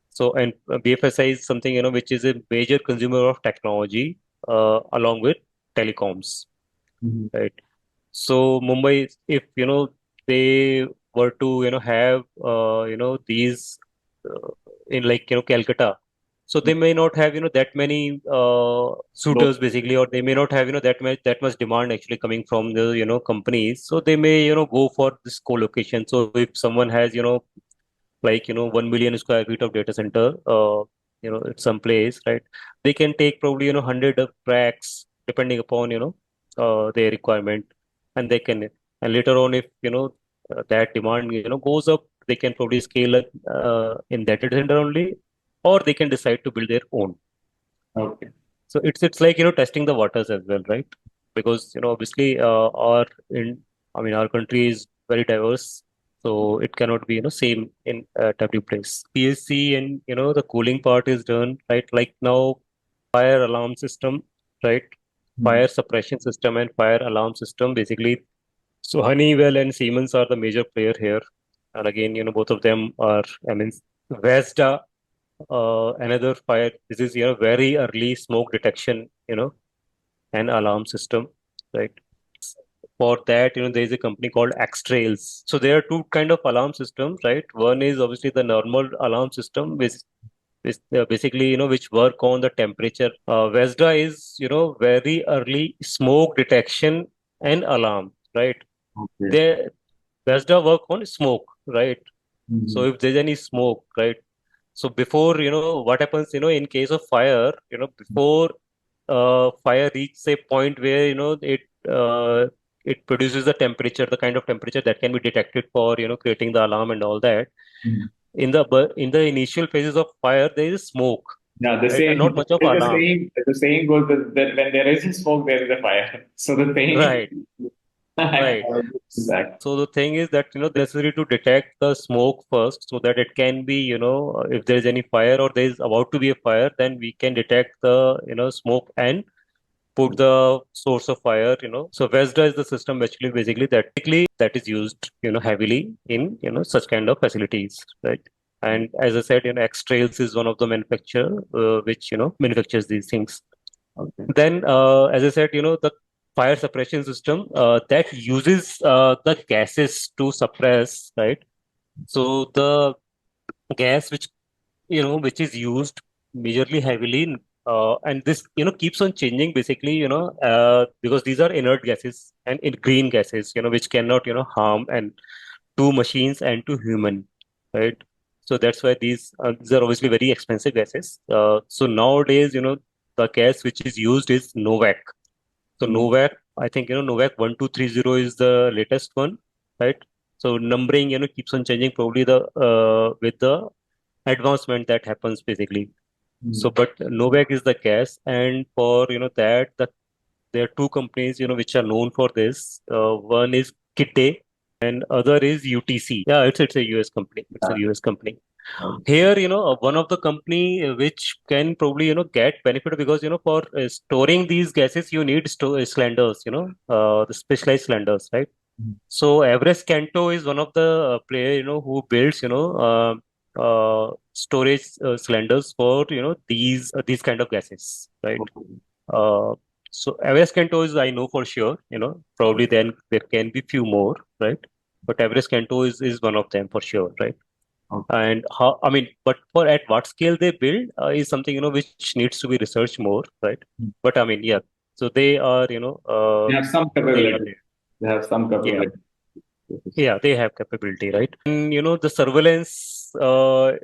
So, and BFSI is something, which is a major consumer of technology, along with telecoms, Mhm. right? So Mumbai, if, they were to, have, these, in like, Calcutta, so they may not have, that many, No. suitors basically, or they may not have, that much demand actually coming from the, companies. So they may, go for this co-location. So if someone has, like 1 million square feet of data center, at some place, right, they can take probably 100 of racks depending upon, their requirement. And they can, and later on, if, that demand, goes up, they can probably scale up, in that data center only, or they can decide to build their own. Okay. So it's like, testing the waters as well, right? Because, obviously, I mean, our country is very diverse, so it cannot be, same in at every place. PSC and, the cooling part is done, right? Like now, fire alarm system, right? Mhm. Fire suppression system and fire alarm system, basically. So Honeywell and Siemens are the major player here. And again, both of them are, I mean, Vesda, another fire. This is, very early smoke detection, and alarm system, right? For that, there is a company called Xtrails. So there are two kind of alarm systems, right? One is obviously the normal alarm system, which basically, which work on the temperature. Vesda is, very early smoke detection and alarm, right? Okay. They Vesda work on smoke, right? So Mhm. if there's any smoke, right? So before, what happens, in case of fire, before, fire reaches a point where, it produces the temperature, the kind of temperature that can be detected for, creating the alarm and all that. Mhm. In the initial phases of fire, there is smoke, Yeah, the right? And same. not much of The alarm. saying. The saying goes that when there is smoke, there is a fire. So the saying. Right, right. Exactly. So the thing is that, necessary to detect the smoke first, so that it can be, if there is any fire or there is about to be a fire, then we can detect the, smoke and put the source of fire, So VESDA is the system actually basically that is used, heavily in, such kind of facilities, right? And as I said, X-Trails is one of the manufacturer, which, manufactures these things. Okay. Then, as I said, the fire suppression system, that uses, the gases to suppress, right? So the gas which is used majorly heavily, and this, keeps on changing basically, because these are inert gases and in green gases, which cannot, harm and to machines and to human, right? So that's why these are obviously very expensive gases. So nowadays, the gas which is used is Novak. So Mhm. Novak I think, Novak 1230 is the latest one, right? So numbering, keeps on changing probably with the advancement that happens basically. So, but Novak is the gas, and for there are two companies which are known for this. One is Kite, and other is UTC. Yeah, it's a US company. It's a US company. Here, one of the company which can probably get benefit because for storing these gases you need cylinders, the specialized cylinders, right? So Everest Canto is one of the player who builds storage cylinders for these kind of gases, right? Uh, so Everest Canto is I know for sure, probably then there can be few more, right? But Everest Canto is one of them for sure, right? And how, I mean, but for at what scale they build is something which needs to be researched more, right? But I mean, yeah. So they are They have some they are capability. there. They have some Yeah, capability. yeah, they have capability, right? And the surveillance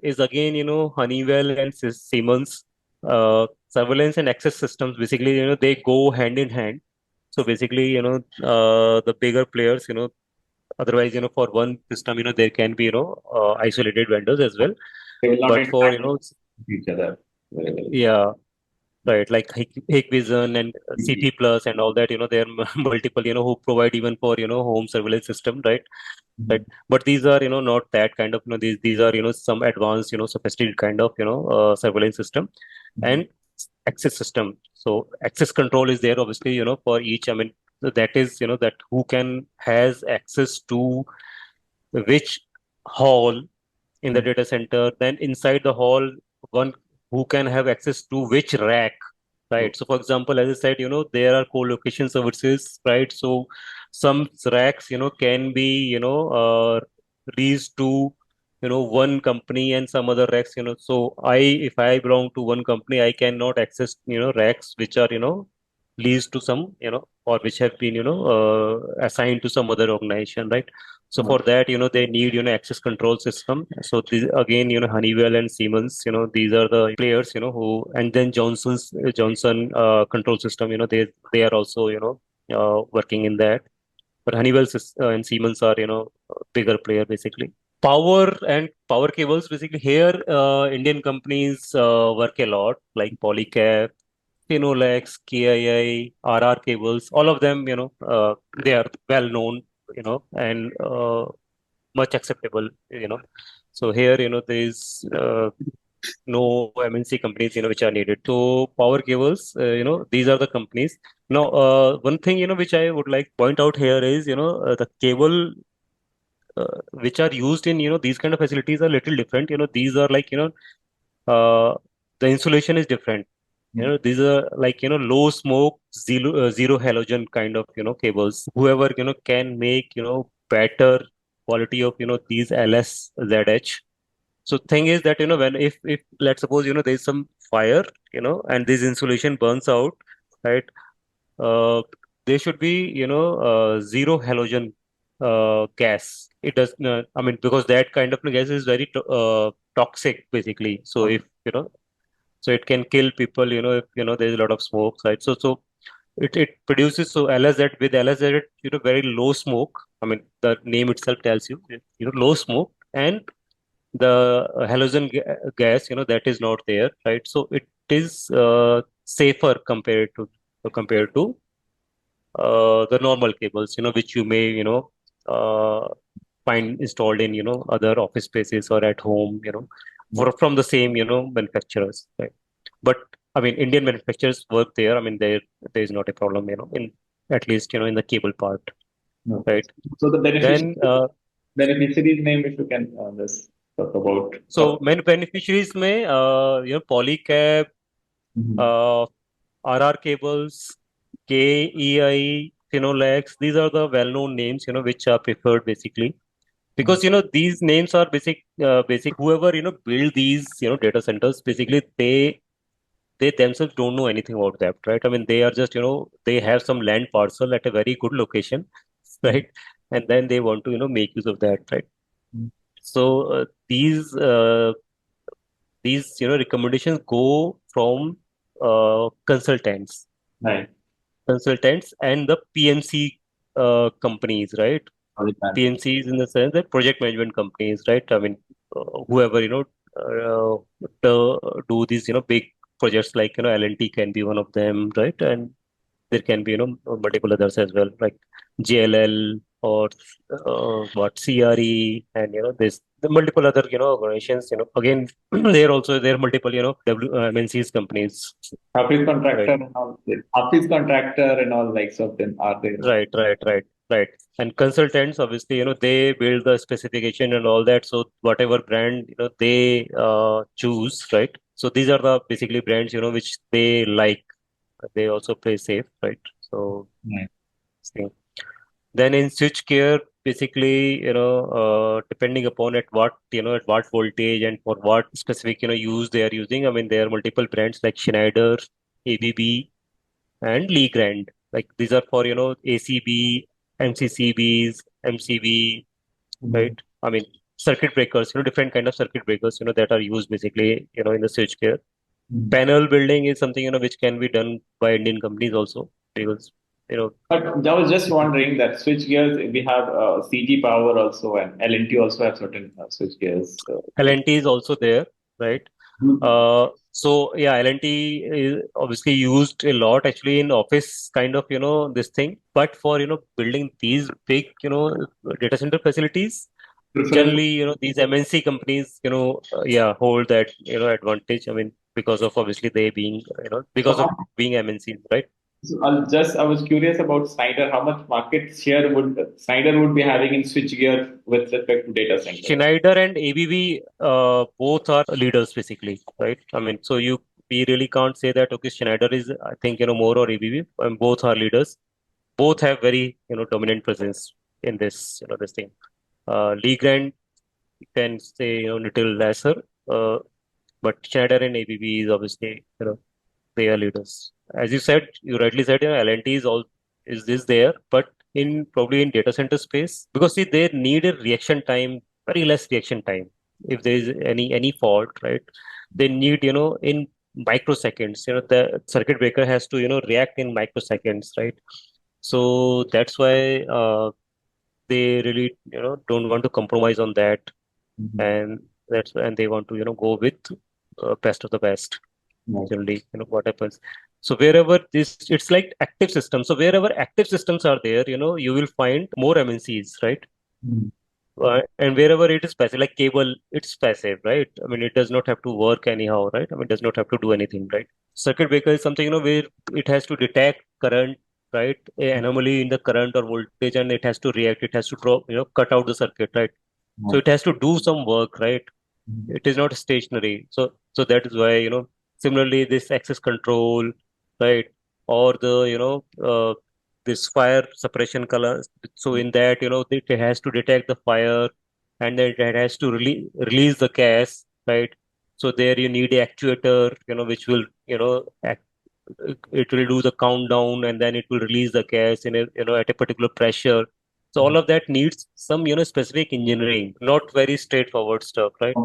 is again Honeywell and Siemens. Surveillance and access systems basically they go hand in hand. So basically the bigger players otherwise for one system there can be isolated vendors as well. They will not But for interact with each other very well. yeah, right, like Hikvision and CP Plus and all that, there are multiple, who provide even for, home surveillance system, right? Right. But these are, not that kind of, these are, some advanced, sophisticated kind of, surveillance system and access system. So access control is there, obviously, for each, I mean, that is, that who has access to which hall in the data center, then inside the hall, one who can have access to which rack, right? So, for example, as I said, there are co-location services, right? So, some racks, can be, leased to, one company and some other racks, So, if I belong to one company, I cannot access, racks which are, leased to some, or which have been, assigned to some other organization, right? So for that, they need, access control system. So this, again, Honeywell and Siemens, these are the players, who, and then Johnson control system, they are also, working in that. But Honeywell and Siemens are, bigger player basically. Power and power cables, basically here, Indian companies work a lot, like Polycab, Finolex, KII, RR cables, all of them, they are well known, and much acceptable, So here, there is no MNC companies, which are needed. So power cables, these are the companies. Now, one thing, which I would like to point out here is, the cable which are used in, these kind of facilities are little different. These are like, the insulation is different. These are like, low smoke, zero halogen kind of, cables. Whoever, can make, better quality of, these LSZH. So thing is that, if let's suppose, there's some fire, and this insulation burns out, right? Uh, there should be, zero halogen gas. It does not, I mean, because that kind of gas is very toxic, basically. So if, so it can kill people, if, there's a lot of smoke, right? So it produces, so LSZ, with LSZ, very low smoke. I mean, the name itself tells you, low smoke, and the gas, that is not there, right? So it is safer compared to the normal cables, which you may, find installed in, other office spaces or at home, from the same, manufacturers, right? But I mean, Indian manufacturers work there. I mean, there is not a problem, in at least, in the cable part, Okay. right? So the Then, beneficiaries name, if you can just talk about. so many beneficiaries may, Polycab, Mhm. uh, RR cables, KEI, Finolex, these are the well-known names, which are preferred basically. Because, these names are basic, whoever, build these, data centers, basically they themselves don't know anything about that, right? I mean, they are just, they have some land parcel at a very good location, right? And then they want to, make use of that, right? So these recommendations go from consultants, Right. consultants and the PMC companies, right? PMCs in the sense that project management companies, right? I mean, whoever do these big projects like L&T can be one of them, right? And there can be multiple others as well, like JLL or what CRE, and there's the multiple other organizations. Again, there are multiple MNCs companies. Office Right. contractor and all. Office contractor and all likes of them are there. Right. And consultants, obviously, they build the specification and all that. So whatever brand, they choose, right? So these are the basically brands, which they like. They also play safe, right? So Right. thing. Then in switchgear, basically, depending upon at what voltage and for what specific, use they are using. I mean, there are multiple brands like Schneider, ABB, and Legrand. Like these are for ACB, MCCBs, MCB, right? I mean circuit breakers, different kind of circuit breakers, that are used basically, in the switchgear. Panel building is something which can be done by Indian companies also because you know But I was just wondering that switch gears, we have CG Power also, and L&T also have certain switch gears. L&T is also there, right? So yeah, L&T is obviously used a lot actually in office kind of this thing, but for building these big data center facilities, Preference. generally these MNC companies yeah, hold that advantage. I mean, because of obviously they being because of being MNCs, right? So I was curious about Snyder. How much market share would Snyder would be having in switchgear with respect to data center? Schneider and ABB both are leaders basically, right? I mean, so we really can't say that okay, Schneider is I think more or ABB, and both are leaders. Both have very dominant presence in this this thing. Lee Grand can say little lesser, uh, but Schneider and ABB is obviously they are leaders. As you said, you rightly said, L&T is all is this there, but in probably in data center space, because see they need a reaction time, very less reaction time. If there is any fault, right? They need in microseconds. The circuit breaker has to react in microseconds, right? So that's why they really don't want to compromise on that, Mhm. and they want to go with best of the best Right. generally what happens. So wherever this it's like active systems, so wherever active systems are there, you will find more MNCs, right? Mhm. And wherever it is passive, like cable, it's passive, right? I mean, it does not have to work anyhow, right? I mean, it does not have to do anything, right? Circuit breaker is something where it has to detect current, right? A anomaly in the current or voltage, and it has to react, it has to drop, cut out the circuit, right? So Right. it has to do some work, right? Mhm. It is not stationary. So that is why similarly this access control, right? Or the this fire suppression color. So in that it has to detect the fire, and then it has to release the gas, right? So there you need a actuator which will it will do the countdown, and then it will release the gas in a at a particular pressure. So all of that needs some specific engineering, not very straightforward stuff, right?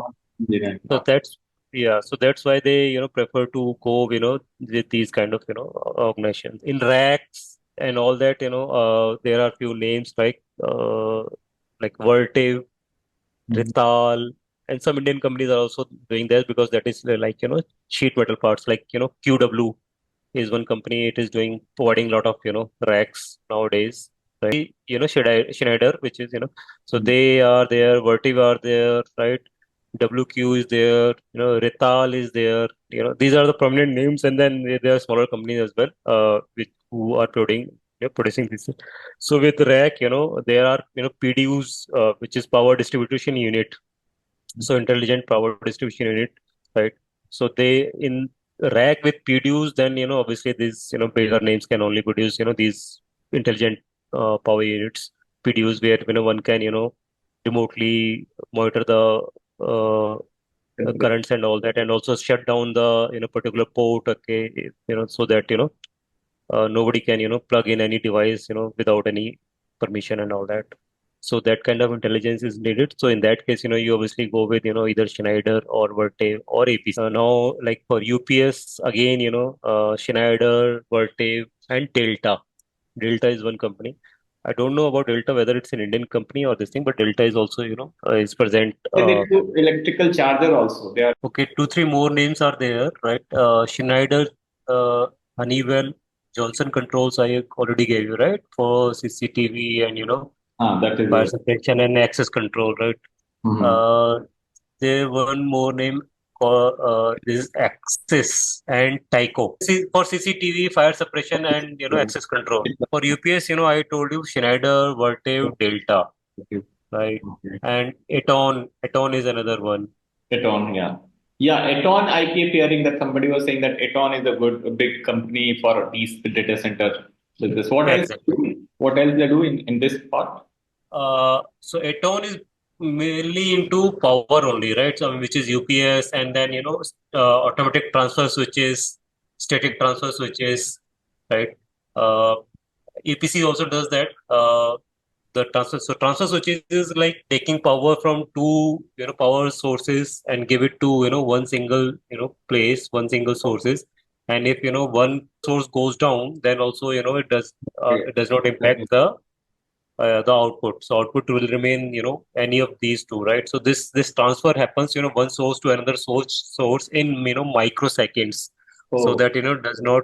Yeah. So that's yeah. So that's why they prefer to go with these kind of organizations in racks and all that. There are few names like Vertiv, Mhm. Rital, and some Indian companies are also doing that because that is like sheet metal parts like QW is one company. It is doing providing a lot of racks nowadays, right? Schneider, which is so they are there. Vertiv are there, right? WQ is there. Rital is there. These are the prominent names, and then there are smaller companies as well, which who are producing this. So with rack, there are PDUs, which is power distribution unit, so intelligent power distribution unit, right? So they in rack with PDUs, then obviously these bigger names can only produce these intelligent power units, PDUs, where one can remotely monitor the currents and all that, and also shut down the particular port, okay, so that nobody can plug in any device without any permission and all that. So that kind of intelligence is needed. So in that case, you obviously go with, either Schneider or Vertev or APC. Now, like for UPS, again, Schneider, Vertev, and Delta. Delta is one company. I don't know about Delta, whether it's an Indian company or this thing, but Delta is also, is present. They do electrical charger also. They are Okay, two, three more names are there, right? Schneider, uh, Honeywell, Johnson Controls, I already gave you, right? For CCTV and, that is fire it. suppression and access control, right? Mhm. Uh, there one more name called this is Axis and Tyco. For CCTV, fire suppression, and access control. For UPS, I told you Schneider, Vertev, Delta, Okay. right? Okay. And Eton is another one. Eton, yeah. Yeah, Eton, I keep hearing that somebody was saying that Eton is a big company for these data center business. What else? Exactly. What else they do in this part? So Eton is mainly into power only, right? So which is UPS, and then automatic transfer switches, static transfer switches, right? Uh, EPC also does that. The transfer switches is like taking power from two power sources and give it to one single place, one single sources. And if one source goes down, then also it does not impact the output. So output will remain, any of these two, right? So this transfer happens, one source to another source in microseconds, so Oh, that does not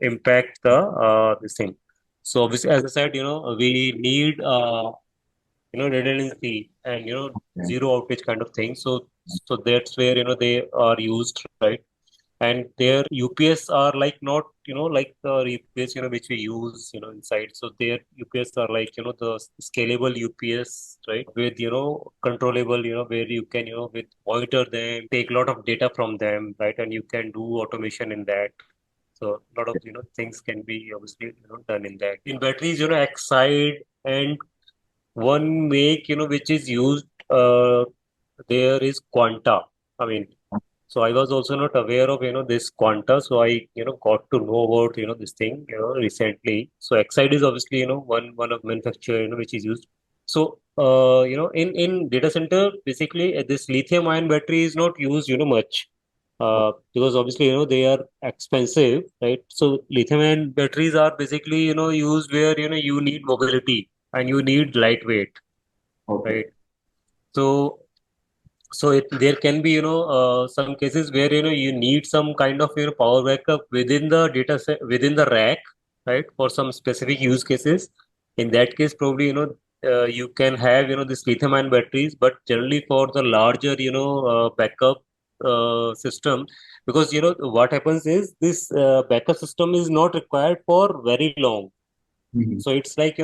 impact the this thing. So obviously, as I said, we need redundancy and okay. zero outage kind of thing. So that's where they are used, right? And their UPS are like not like the UPS which we use inside. So their UPS are like the scalable UPS, right? With controllable, where you can with monitor them, take a lot of data from them, right? And you can do automation in that. So a lot of things can be obviously done in that. In batteries, Exide and one make which is used there is Quanta. I mean, so I was also not aware of this Quanta, so I got to know about this thing recently. So Exide is obviously one of manufacturer which is used. So in data center basically this lithium ion battery is not used much because obviously they are expensive, right? So lithium ion batteries are basically used where you need mobility and you need lightweight, Okay. right? So there can be some cases where you need some kind of power backup within the data set within the rack, right? For some specific use cases. In that case, probably you can have this lithium ion batteries, but generally for the larger backup system, because what happens is this backup system is not required for very long. Mhm. So it's like,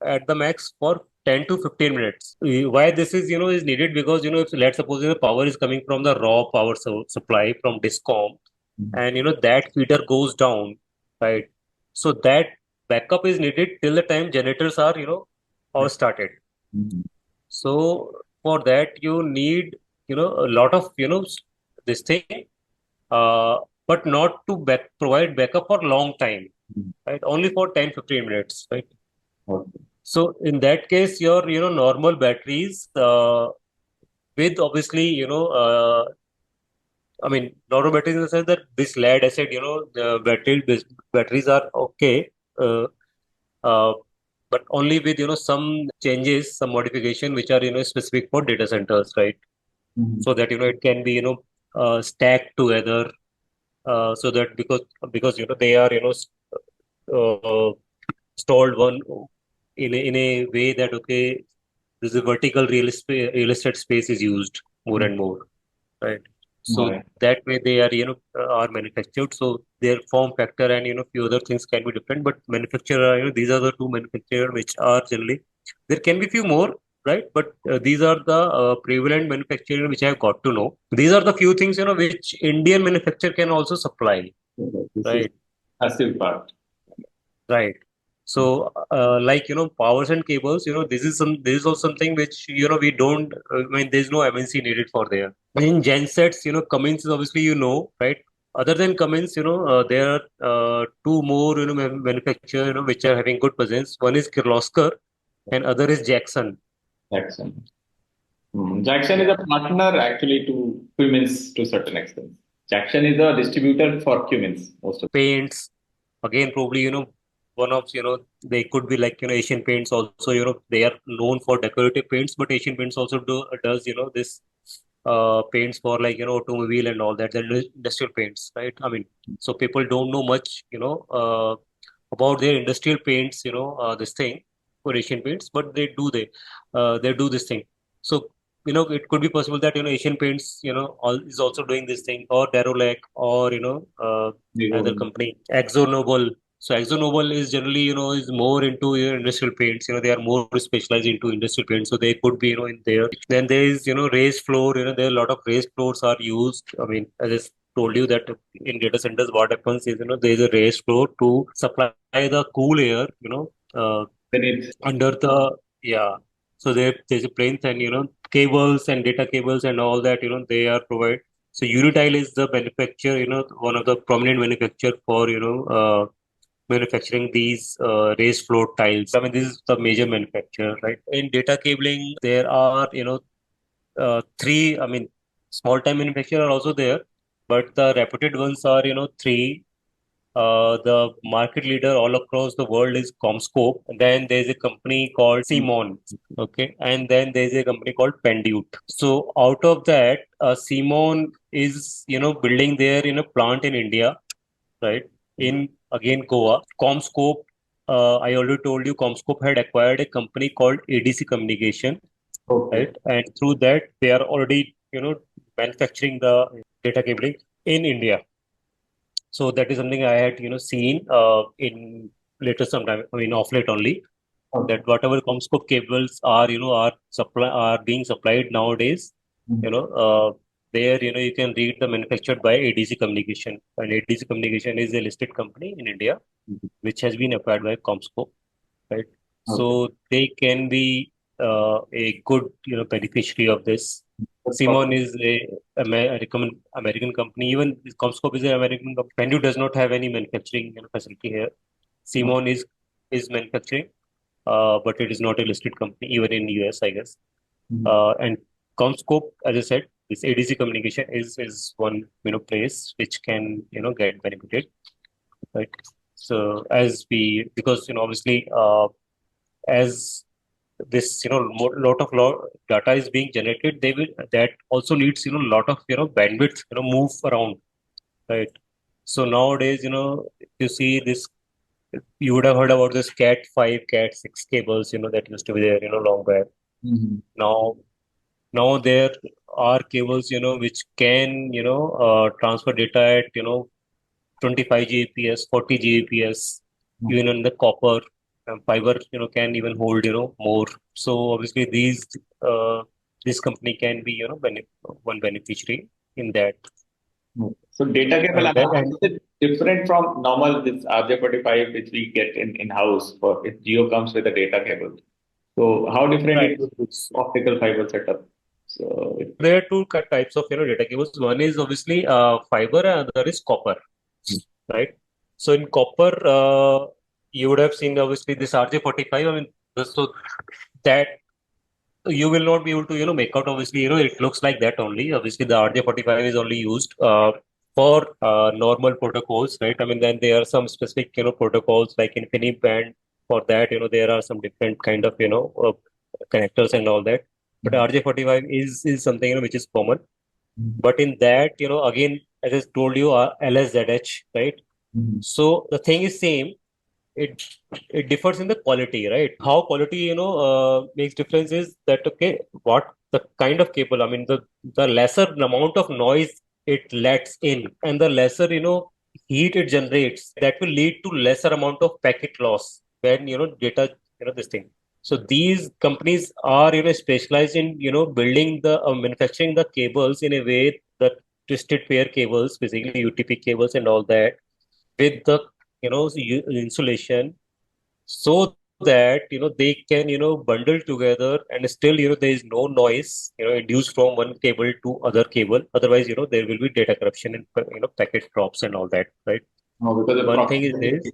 at the max for 10 to 15 minutes. Why this is, is needed because, if let's suppose the power is coming from the raw power supply from Discom Mhm. and, that feeder goes down, right? So that backup is needed till the time generators are, all started. Mhm. So for that, you need, a lot of, this thing, uh, but not to provide backup for long time, Mhm. right? Only for 10, 15 minutes, right? Okay. So in that case, your normal batteries with obviously I mean normal batteries in the sense that this lead acid the batteries are okay, uh, uh, but only with some changes, some modification which are specific for data centers, right? Mhm. So that it can be stacked together, so that because they are uh, stalled one in a way that okay this is vertical real estate space is used more and more, right? So Right. that way they are are manufactured. So their form factor and few other things can be different, but manufacturer these are the two manufacturer which are generally there can be few more, right? But these are the prevalent manufacturer which I have got to know. These are the few things which Indian manufacturer can also supply, Okay. This is right? passive part. Right. So, like powers and cables, this is also something which we don't. I mean, there's no MNC needed for there. In gensets, Cummins is obviously right. Other than Cummins, there are two more manufacturer which are having good presence. One is Kirloskar, and other is Jackson. Jackson. Jackson is a partner actually to Cummins to a certain extent. Jackson is a distributor for Cummins most of Paints, again, probably, one of, they could be like, Asian Paints also, they are known for decorative paints, but Asian Paints also does, this paints for like, automobile and all that, the industrial paints, right? I mean, so people don't know much, about their industrial paints, this thing for Asian Paints, but they do this thing. So, it could be possible that, Asian Paints, is also doing this thing, or Darolec, or, another them. company, ExxonMobil. So ExxonMobil is generally, is more into industrial paints. They are more specialized into industrial paints. So they could be, in there. Then there is, raised floor. There are a lot of raised floors are used. I mean, as I told you that in data centers, what happens is, there is a raised floor to supply the cool air, Beneath. under the, yeah. So there's a planes and, cables and data cables and all that, they are provided. So Unitile is the manufacturer, one of the prominent manufacturer for, manufacturing these raised floor tiles. I mean, this is the major manufacturer, right? In data cabling, there are, three, I mean, small time manufacturer are also there, but the reputed ones are, three. The market leader all across the world is Comscope. And then there's a company called Simon. Okay. And then there's a company called Pendute. So out of that, Simon is, building their, plant in India, right? In again Goa. Comscope, I already told you, Comscope had acquired a company called ADC Communication, Okay. right? And through that, they are already, manufacturing the data cabling in India. So that is something I had, seen in later sometime, I mean, off late only, Okay. that whatever Comscope cables are, are being supplied nowadays, you know, there, you can read the manufactured by ADC Communication. And ADC Communication is a listed company in India, which has been acquired by Comscope, right? Okay. So they can be a good, beneficiary of this. That's Simon perfect. is I recommend American company. Even Comscope is an American company. Pendu does not have any manufacturing, facility here. Simon is manufacturing, but it is not a listed company even in US, I guess. Mhm. And Comscope, as I said, this ADC communication is one, place which can, get benefited, right? So as we, because, obviously, as this, lot of data is being generated, they will, that also needs, lot of, bandwidth, move around, right? So nowadays, if you see this, you would have heard about this cat 5 cat 6 cables, that used to be there, long back. Mhm. Now now there are cables, which can, transfer data at, 25 Gbps, 40 Gbps, even on the copper. Fiber, can even hold, more. So obviously this company can be, one beneficiary in that. So data cable And that, analysis and is different from normal this RJ45 which we get in house for if Geo comes with a data cable. So how different it right. is with optical fiber setup? So There are two types of, data cables. One is obviously fiber, and other is copper, right? So in copper, you would have seen obviously this RJ45. I mean, so that you will not be able to, make out. Obviously, it looks like that only. Obviously, the RJ45 is only used for normal protocols, right? I mean, then there are some specific, protocols like InfiniBand. For that, there are some different kind of, connectors and all that. But RJ45 is something, which is common. But in that, again, as I told you, LSZH, right? So the thing is same. It it differs in the quality, right? How quality, makes difference is that, okay, what the kind of cable. I mean, the lesser amount of noise it lets in, and the lesser, heat it generates, that will lead to lesser amount of packet loss when, data, this thing. So these companies are, specialized in, building the manufacturing the cables in a way that twisted pair cables, basically UTP cables and all that, with the, insulation, so that, they can, bundle together, and still, there is no noise, induced from one cable to other cable. Otherwise, there will be data corruption and, packet drops and all that, right? no, because of One thing is proximity. this.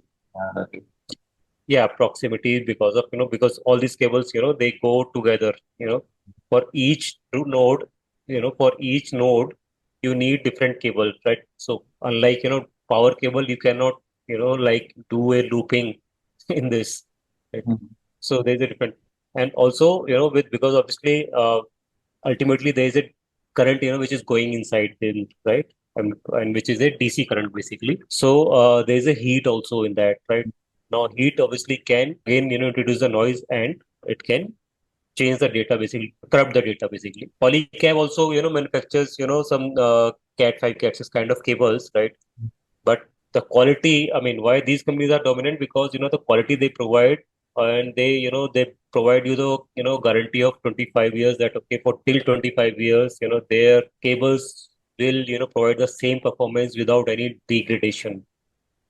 That is. Yeah, proximity, because of, because all these cables, they go together, for each node, for each node, you need different cable, right? So unlike, power cable, you cannot, like do a looping in this, right? Mhm. So there's a different, and also, because obviously, ultimately there is a current, which is going inside them, right? And which is a DC current basically. So there is a heat also in that, right? Now heat obviously can again, introduce the noise, and it can change the data basically, corrupt the data basically. Polycab also, manufactures, some Cat 5, Cat 6 kind of cables, right? But the quality, I mean, why these companies are dominant? Because, the quality they provide, and they provide you the, guarantee of 25 years, that, okay, for till 25 years, their cables will, provide the same performance without any degradation,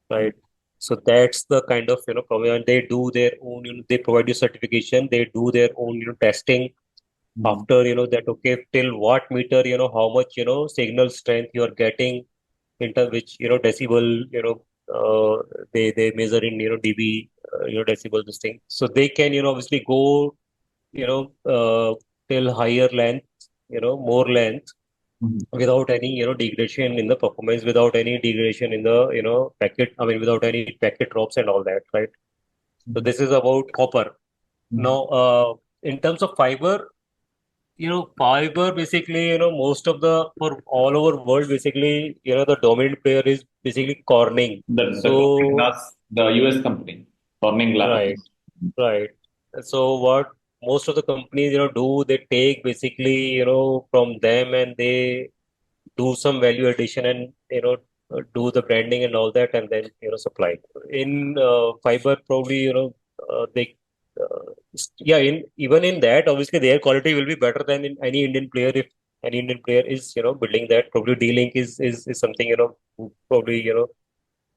right? So that's the kind of, problem. And they do their own, they provide you certification, they do their own, testing Mhm. after, that, okay, till what meter, how much, signal strength you are getting, inter which, decibel, they measure in, dB, decibel, this thing. So they can, obviously go, till higher length, more length, Mhm. without any, degradation in the performance, without any degradation in the, packet, I mean, without any packet drops and all that, right? So Mhm. this is about copper. Mhm. Now, in terms of fiber, fiber basically, most of the, for all over world, basically, the dominant player is basically Corning. The Corning So, Glass, the US company, Corning Glass. right, right. So what most of the companies, do, they take basically, from them, and they do some value addition, and, do the branding and all that, and then, supply. In fiber, probably, they, yeah, in even in that, obviously their quality will be better than in any Indian player. If any Indian player is, building that, probably D-Link is something, who probably,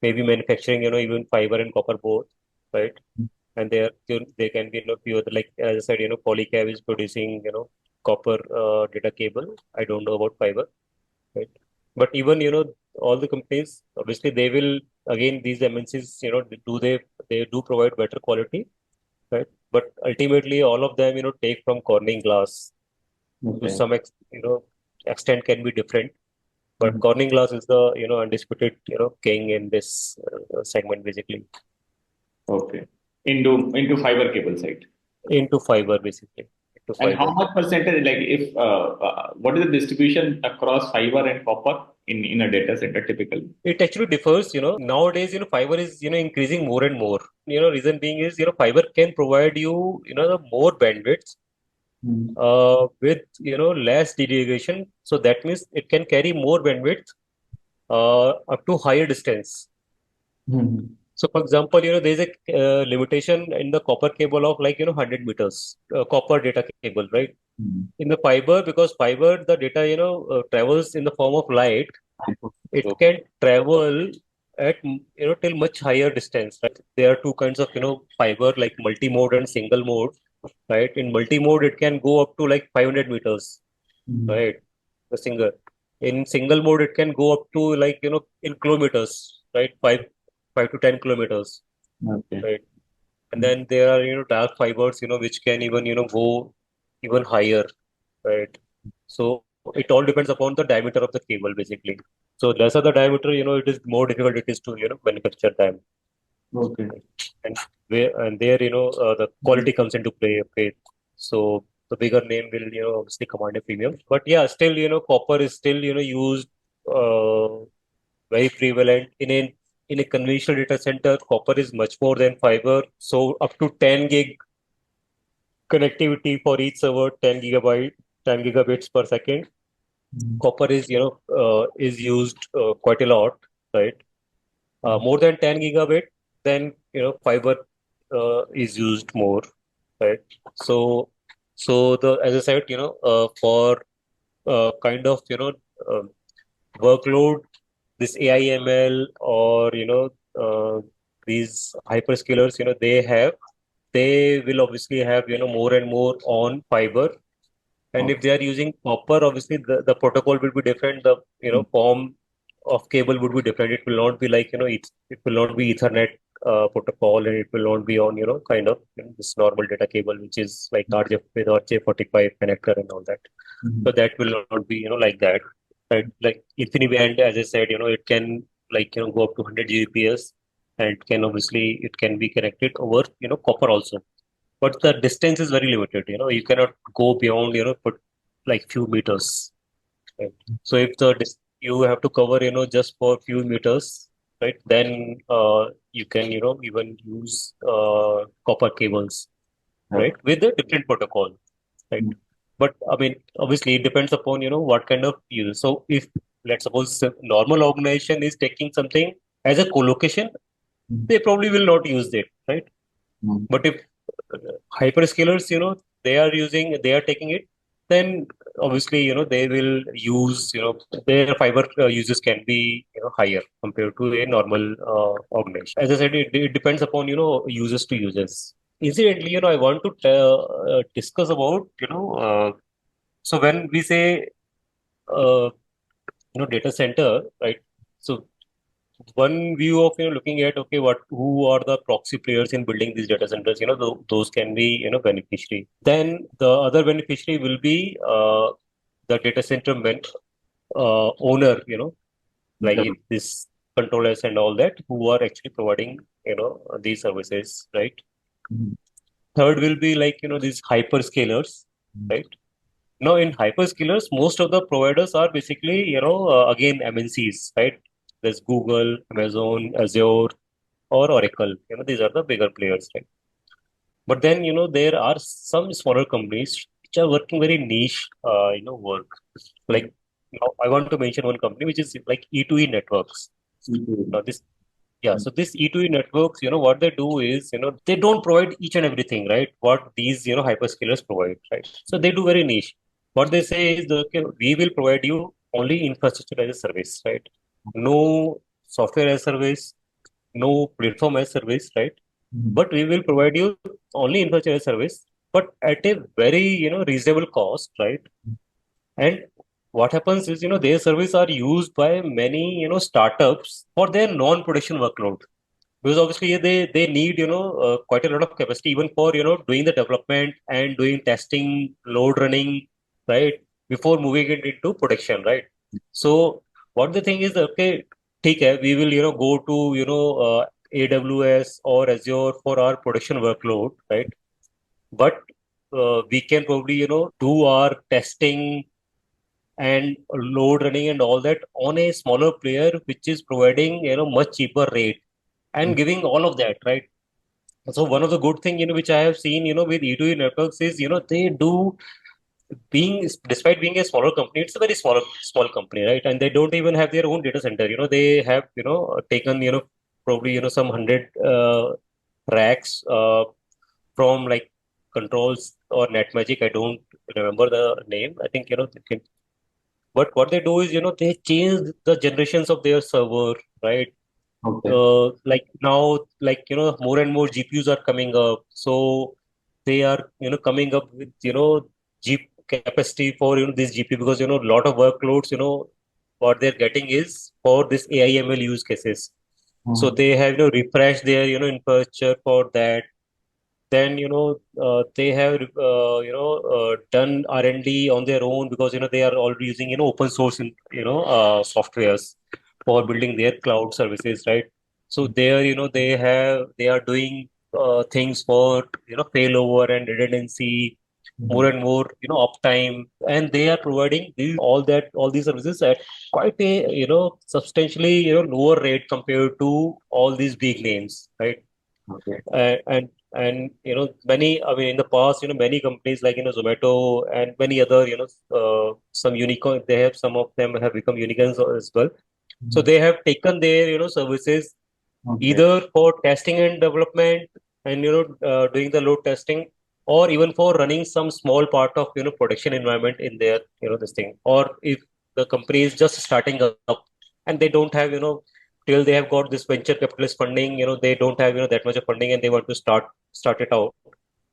maybe manufacturing, even fiber and copper both, right? And there can be, few other, like as I said, Polycab is producing, copper data cable. I don't know about fiber, right? But even, all the companies, obviously they will, again, these MNCs, they do provide better quality, right? But ultimately, all of them, take from Corning glass. To Okay. some extent can be different, but Mhm. Corning glass is the, undisputed, king in this segment basically. Okay. Into fiber cable side. Into fiber basically, into And how fiber. much percentage, like if what is the distribution across fiber and copper in a data center typically? It actually differs, nowadays, fiber is, increasing more and more. Reason being is, fiber can provide you, the more bandwidth, Mhm. with, less degradation. So that means it can carry more bandwidth, up to higher distance. Mhm. So, for example, there is a limitation in the copper cable of, like, 100 meters, copper data cable, right? Mhm. In the fiber, because fiber, the data, travels in the form of light, it So, can travel at, till much higher distance, right? There are two kinds of, fiber, like multi-mode and single mode, right? In multi-mode, it can go up to like 500 meters, mhm. right? The single. In single mode, it can go up to, like, in kilometers, right? Five to 10 kilometers, Okay. right? And then there are, dark fibers, which can even, go even higher, right? So it all depends upon the diameter of the cable, basically. So lesser the diameter, it is more difficult it is to, manufacture them. Okay. And there, the quality comes into play. Okay, so the bigger name will, obviously command a premium. But yeah, still, copper is still, used, uh, very prevalent in a conventional data center. Copper is much more than fiber. So up to 10 gig connectivity for each server, 10 gigabits per second. Mhm. Copper is, is used quite a lot, right? More than 10 gigabit, then, fiber is used more, right? So, the, as I said, for kind of, uh, workload, this AIML, or, these hyperscalers, they will obviously have, more and more on fiber. And if Okay. they are using copper, obviously the protocol will be different. The form of cable would be different. It will not be like, it will not be Ethernet, protocol, and it will not be on, kind of this normal data cable, which is like RJ with RJ45 connector and all that. So that will not be, like that. Right? Like InfiniBand, as I said, it can like, go up to 100 Gbps, and it can be connected over, copper also. But the distance is very limited. You cannot go beyond, put like few meters. Right? So if you have to cover, just for few meters, right? Then you can, even use copper cables, right? With a different protocol, right? But I mean, obviously, it depends upon, what kind of use. So if, let's suppose, a normal organization is taking something as a co-location, they probably will not use it, right? But if hyperscalers, they are taking it, then obviously, they will use, their fiber uses can be, higher compared to a normal organization. As I said, it depends upon, users to users. Incidentally, I want to discuss about, so when we say, uh, data center, right? So one view of, looking at, okay, who are the proxy players in building these data centers, those can be, beneficiary. Then the other beneficiary will be the data center owner, like if this controllers and all that, who are actually providing, these services, right? Third will be like, these hyperscalers, right? Now in hyperscalers, most of the providers are basically, again, MNCs, right? There's Google, Amazon, Azure, or Oracle. These are the bigger players, right? But then, there are some smaller companies which are working very niche, work. Like, I want to mention one company which is like E2E Networks. Now this Yeah, so this E2E networks, what they do is, they don't provide each and everything, right? What these, hyperscalers provide, right? So they do very niche. What they say is, that, okay, we will provide you only infrastructure as a service, right? No software as a service, no platform as a service, right? But we will provide you only infrastructure as a service, but at a very, reasonable cost, right? And what happens is, their service are used by many, startups for their non-production workload, because obviously they need, quite a lot of capacity even for, doing the development and doing testing, load running, right, before moving it into production, right? So what the thing is, okay, ठीक है, we will, go to, AWS or Azure for our production workload, right? But we can probably, do our testing and load running and all that on a smaller player, which is providing, much cheaper rate and giving all of that, right? So one of the good thing, which I have seen, with E2E networks is, they do, despite being a smaller company, it's a very small company, right? And they don't even have their own data center. They have, taken, probably, some 100 racks from like Controls or NetMagic. I don't remember the name. I think, but what they do is, they change the generations of their server, right? Like now, like, more and more GPUs are coming up. So they are, coming up with, G capacity for, this GPU, because, a lot of workloads, what they're getting is for this AI/ML use cases. So they have, refreshed their, infrastructure for that. Then, they have, done R&D on their own, because, they are already using, open source, softwares for building their cloud services, right? So there, they are doing things for, failover and redundancy, more and more, uptime, and they are providing all these services at quite a, substantially, lower rate compared to all these big names, right? And many, I mean, in the past, many companies like, Zomato and many other, some unicorn, they have, some of them have become unicorns as well. So they have taken their, services either for testing and development and, doing the load testing, or even for running some small part of, production environment in their, this thing. Or if the company is just starting up and they don't have, till they have got this venture capitalist funding, they don't have, that much of funding, and they want to start it out.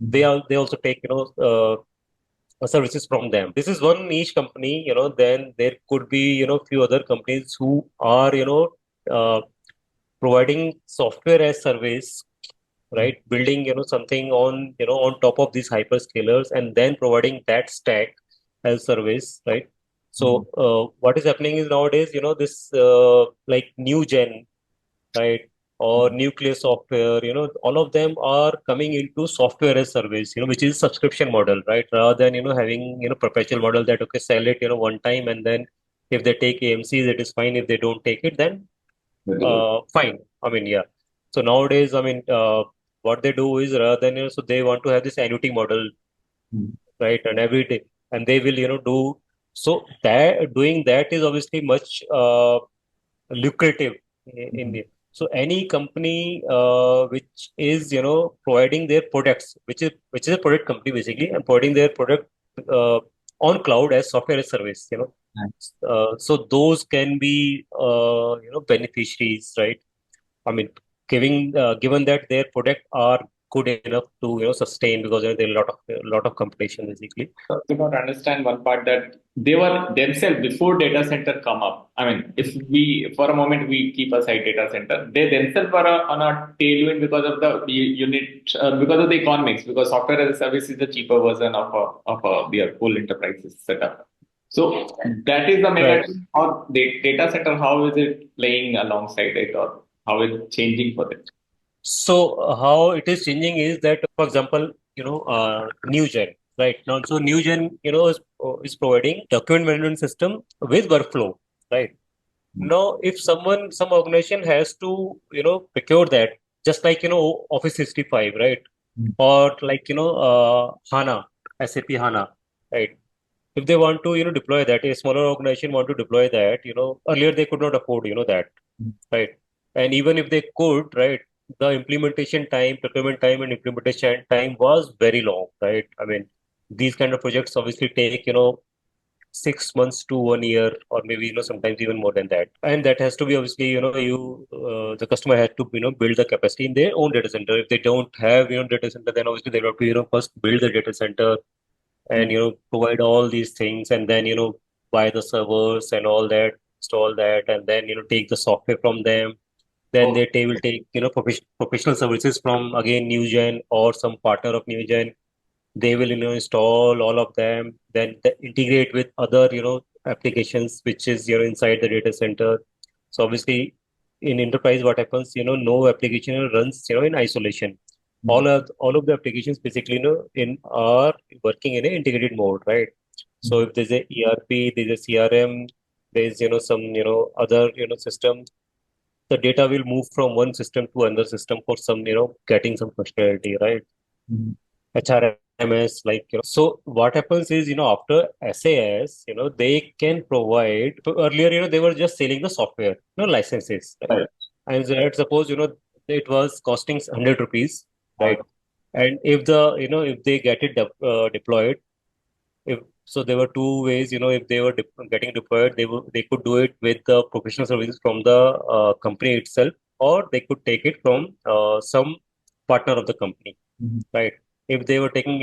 They also take, services from them. This is one niche company, then there could be, few other companies who are, uh, providing software as service, right? Building, something on, on top of these hyperscalers and then providing that stack as service, right? So, what is happening is nowadays, this like new gen, right? Or nuclear software, all of them are coming into software as service, which is subscription model, right? Rather than, having, perpetual model that, okay, sell it, one time and then if they take AMCs, it is fine. If they don't take it, then fine. I mean, yeah. So nowadays, I mean, what they do is rather than, so they want to have this annuity model, right? And every day, and they will, do so that doing that is obviously much lucrative in the so any company which is providing their products, which is a product company basically, and providing their product uh, on cloud as software as service, so those can be beneficiaries, right? I mean, given that their product are good enough to sustain, because there are a lot of competition basically. Do not understand one part that they were themselves before data center come up. I mean, if we for a moment we keep aside data center, they themselves were on a tailwind because of the unit, because of the economics. Because software as a service is the cheaper version of their whole enterprises setup. So that is the mega Right. trend. Or the data center, how is it playing alongside it, or how is it changing for them? So how it is changing is that, for example, new gen, right? Now, so new gen, is providing document management system with workflow, right? Now, if some organization has to, procure that, just like, Office 65, right? Or like, HANA, SAP HANA, right? If they want to, deploy that, a smaller organization want to deploy that, earlier they could not afford, that, right? And even if they could, right, the implementation time, procurement time, and implementation time was very long, right? I mean, these kind of projects obviously take, 6 months to 1 year, or maybe, sometimes even more than that. And that has to be obviously, the customer has to, build the capacity in their own data center. If they don't have, data center, then obviously they have to, first build the data center and provide all these things, and then buy the servers and all that, install that, and then take the software from them. Then they will take professional services from again new gen or some partner of new gen. They will install all of them, then integrate with other applications which is inside the data center. So obviously in enterprise, what happens, no application runs in isolation. All of the applications basically in are working in an integrated mode, right? So if there's a ERP, there's a CRM, there's some other system, the data will move from one system to another system for some getting some functionality, right? HRMS, like, so what happens is, after SAS, they can provide, so earlier, they were just selling the software, licenses, right? And so let's suppose, it was costing 100 rupees, right? And if if they get it deployed, if so, there were two ways, if they were getting deployed, they could do it with the professional services from the company itself, or they could take it from some partner of the company, right? If they were taking,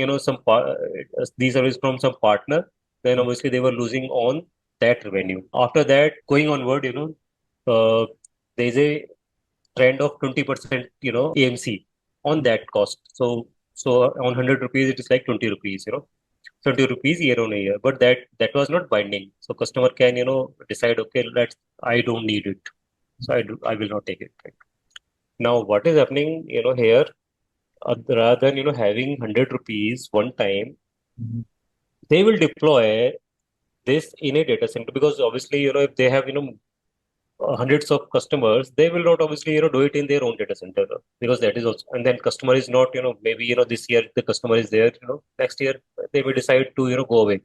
these services from some partner, then obviously they were losing on that revenue. After that, going onward, there's a trend of 20%, AMC on that cost. So on 100 rupees, it is like 20 rupees, 20 rupees year on a year. But that was not binding. So customer can, decide, okay, I don't need it. So I will not take it. Right? Now, what is happening, here, rather than, having 100 rupees one time, they will deploy this in a data center, because obviously, if they have, hundreds of customers, they will not obviously, do it in their own data center, because that is also, and then customer is not, maybe, this year the customer is there, next year they will decide to, go away,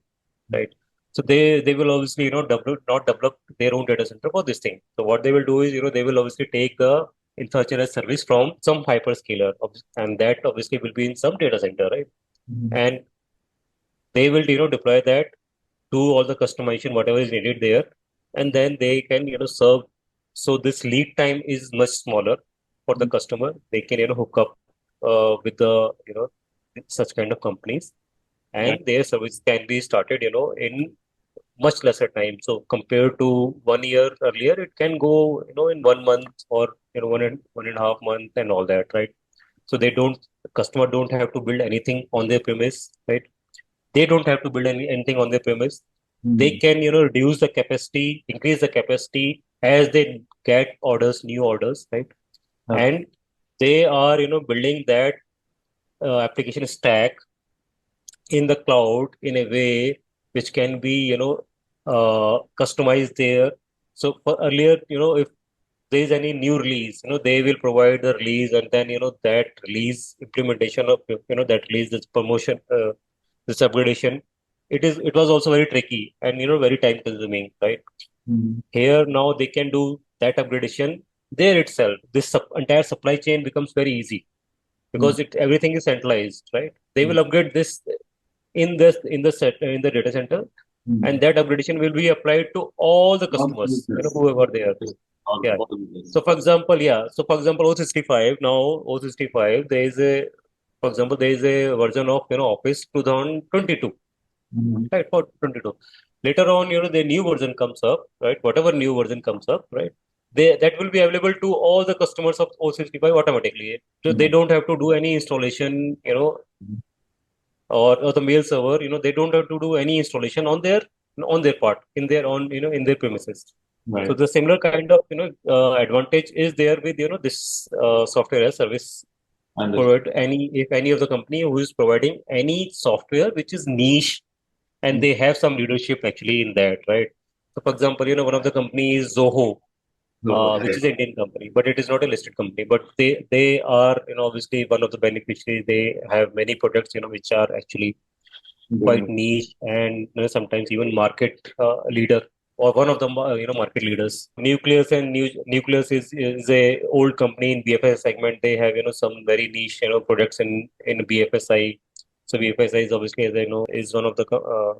right? So they will obviously, not develop their own data center for this thing. So what they will do is, they will obviously take the infrastructure as service from some hyperscaler, and that obviously will be in some data center, right? And they will, deploy that, do all the customization, whatever is needed there, and then they can, serve. So this lead time is much smaller for the customer. They can, hook up with the, such kind of companies, and their service can be started, in much lesser time. So compared to 1 year earlier, it can go, in 1 month or, 1.5 months and all that, right? So customer don't have to build anything on their premise, right? They don't have to build anything on their premise. They can, reduce the capacity, increase the capacity as they get new orders, right? And they are, building that application stack in the cloud in a way which can be, customized there. So for earlier, if there is any new release, they will provide the release, and then, that release implementation of, that release, this promotion, this upgradation, it was also very tricky and, very time consuming, right? Here now they can do that upgradation there itself. This entire supply chain becomes very easy because everything is centralized, right? They will upgrade this in the data center, and that upgradation will be applied to all the customers, whoever they are. Yeah. So for example, O65 now, O65, there is a, for example, there is a version of, Office 2022, right? For 22. Later on, the new version comes up, right? Whatever new version comes up, right? That will be available to all the customers of O65 automatically. So they don't have to do any installation, or the mail server, they don't have to do any installation on their part, in their own, in their premises. So the similar kind of, advantage is there with, this software as service. If any of the company who is providing any software which is niche, and they have some leadership actually in that, right? So for example, one of the companies is Zoho, which is an Indian company, but it is not a listed company. But they are, obviously one of the beneficiaries. They have many products, which are actually quite niche, and, sometimes even market leader, or one of the, market leaders. Nucleus is a old company in BFSI segment. They have, some very niche, products in BFSI. So BFSI is obviously, as I know, is one of the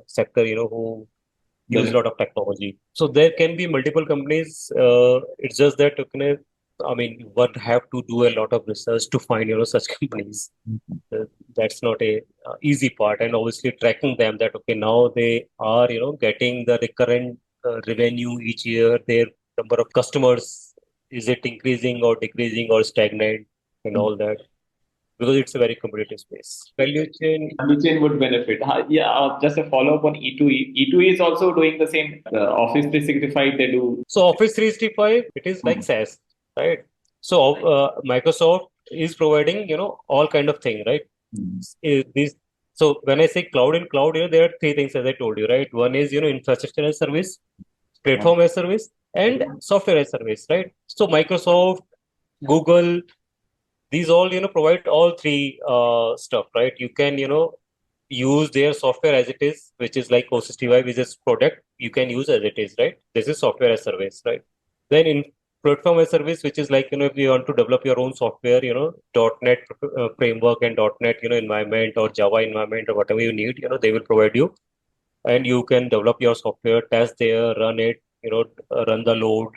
sector, who use a lot of technology. So there can be multiple companies. It's just that, I mean, one have to do a lot of research to find, such companies. Uh, that's not a easy part, and obviously tracking them, that okay, now they are, getting the recurrent revenue each year. Their number of customers, is it increasing or decreasing or stagnant, and all that, because it's a very competitive space. Value chain would benefit. Yeah, just a follow up on E2E. E2E is also doing the same. Office 365, they do. So Office 365, it is like SaaS, right? So Microsoft is providing, all kind of thing, right? These. So when I say cloud, in cloud, there are three things, as I told you, right? One is, infrastructure as service, platform as service, and software as service, right? So Microsoft, Google, these all, provide all three stuff, right? You can, use their software as it is, which is like O65, which is product, you can use as it is, right? This is software as service, right? Then in platform as service, which is like, if you want to develop your own software, .NET framework and .NET, environment, or Java environment, or whatever you need, they will provide you, and you can develop your software, test there, run it, run the load,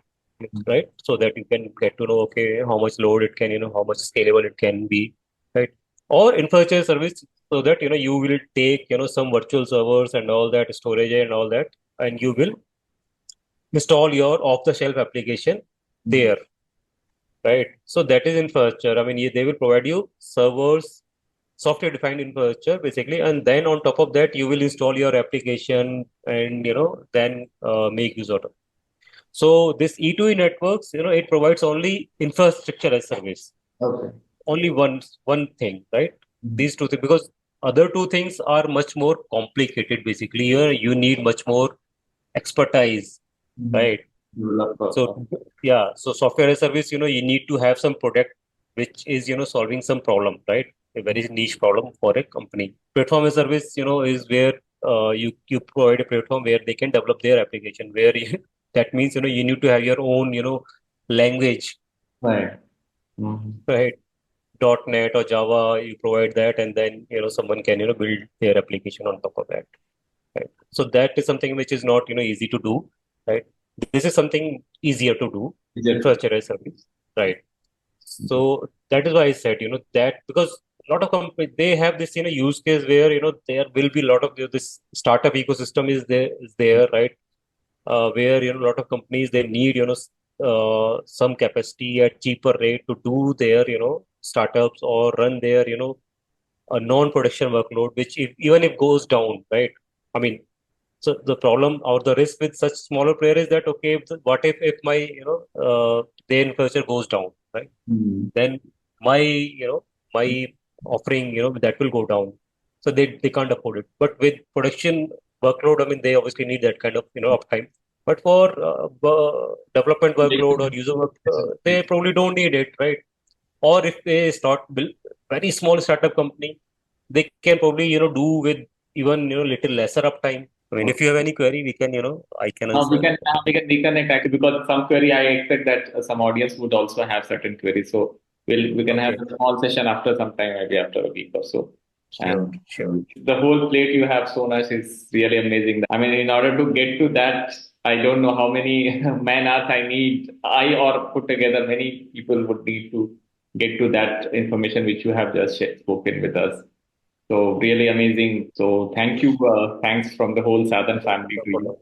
right? So that you can get to know, okay, how much load it can, how much scalable it can be, right? Or infrastructure service, so that, you will take, some virtual servers and all that, storage and all that, and you will install your off-the-shelf application there, right? So that is infrastructure. I mean, they will provide you servers, software-defined infrastructure, basically, and then on top of that, you will install your application, and, then make use of it. So this E2E networks, it provides only infrastructure as service. Okay. Only one thing, right? These two things, because other two things are much more complicated. Basically, here you need much more expertise, right? So yeah, so software as service, you need to have some product which is, solving some problem, right? A very niche problem for a company. Platform as service, is where you provide a platform where they can develop their application. Where that means, you need to have your own, language, Right. right? .NET or Java, you provide that, and then, someone can, build their application on top of that. Right. So that is something which is not, easy to do, right? This is something easier to do, infrastructure as service, right? So that is why I said, that because lot of companies, they have this, use case where, there will be a lot of this startup ecosystem is there, right? Where, a lot of companies, they need, some capacity at cheaper rate to do their, startups or run their, a non-production workload, which even if goes down, right? I mean, so the problem or the risk with such smaller player is that, okay, what if my, their infrastructure goes down, right? Then my, my offering, that will go down. So they can't afford it. But with production workload, I mean, they obviously need that kind of, uptime. But for development workload or user work, they probably don't need it, right? Or if they start build very small startup company, they can probably, do with even, little lesser uptime. I mean, if you have any query, we can, I can Now answer. we can reconnect actually because some query I expect that some audience would also have certain queries. So we can have Okay, a small session after some time, maybe after a week or so. sure, And sure. the whole plate you have, Sonash, is really amazing. I mean, in order to get to that, I don't know how many man hours I need. I or put together many people would need to get to that information which you have just spoken with us. So really amazing. So thank you. Thanks from the whole Sadhan family to you.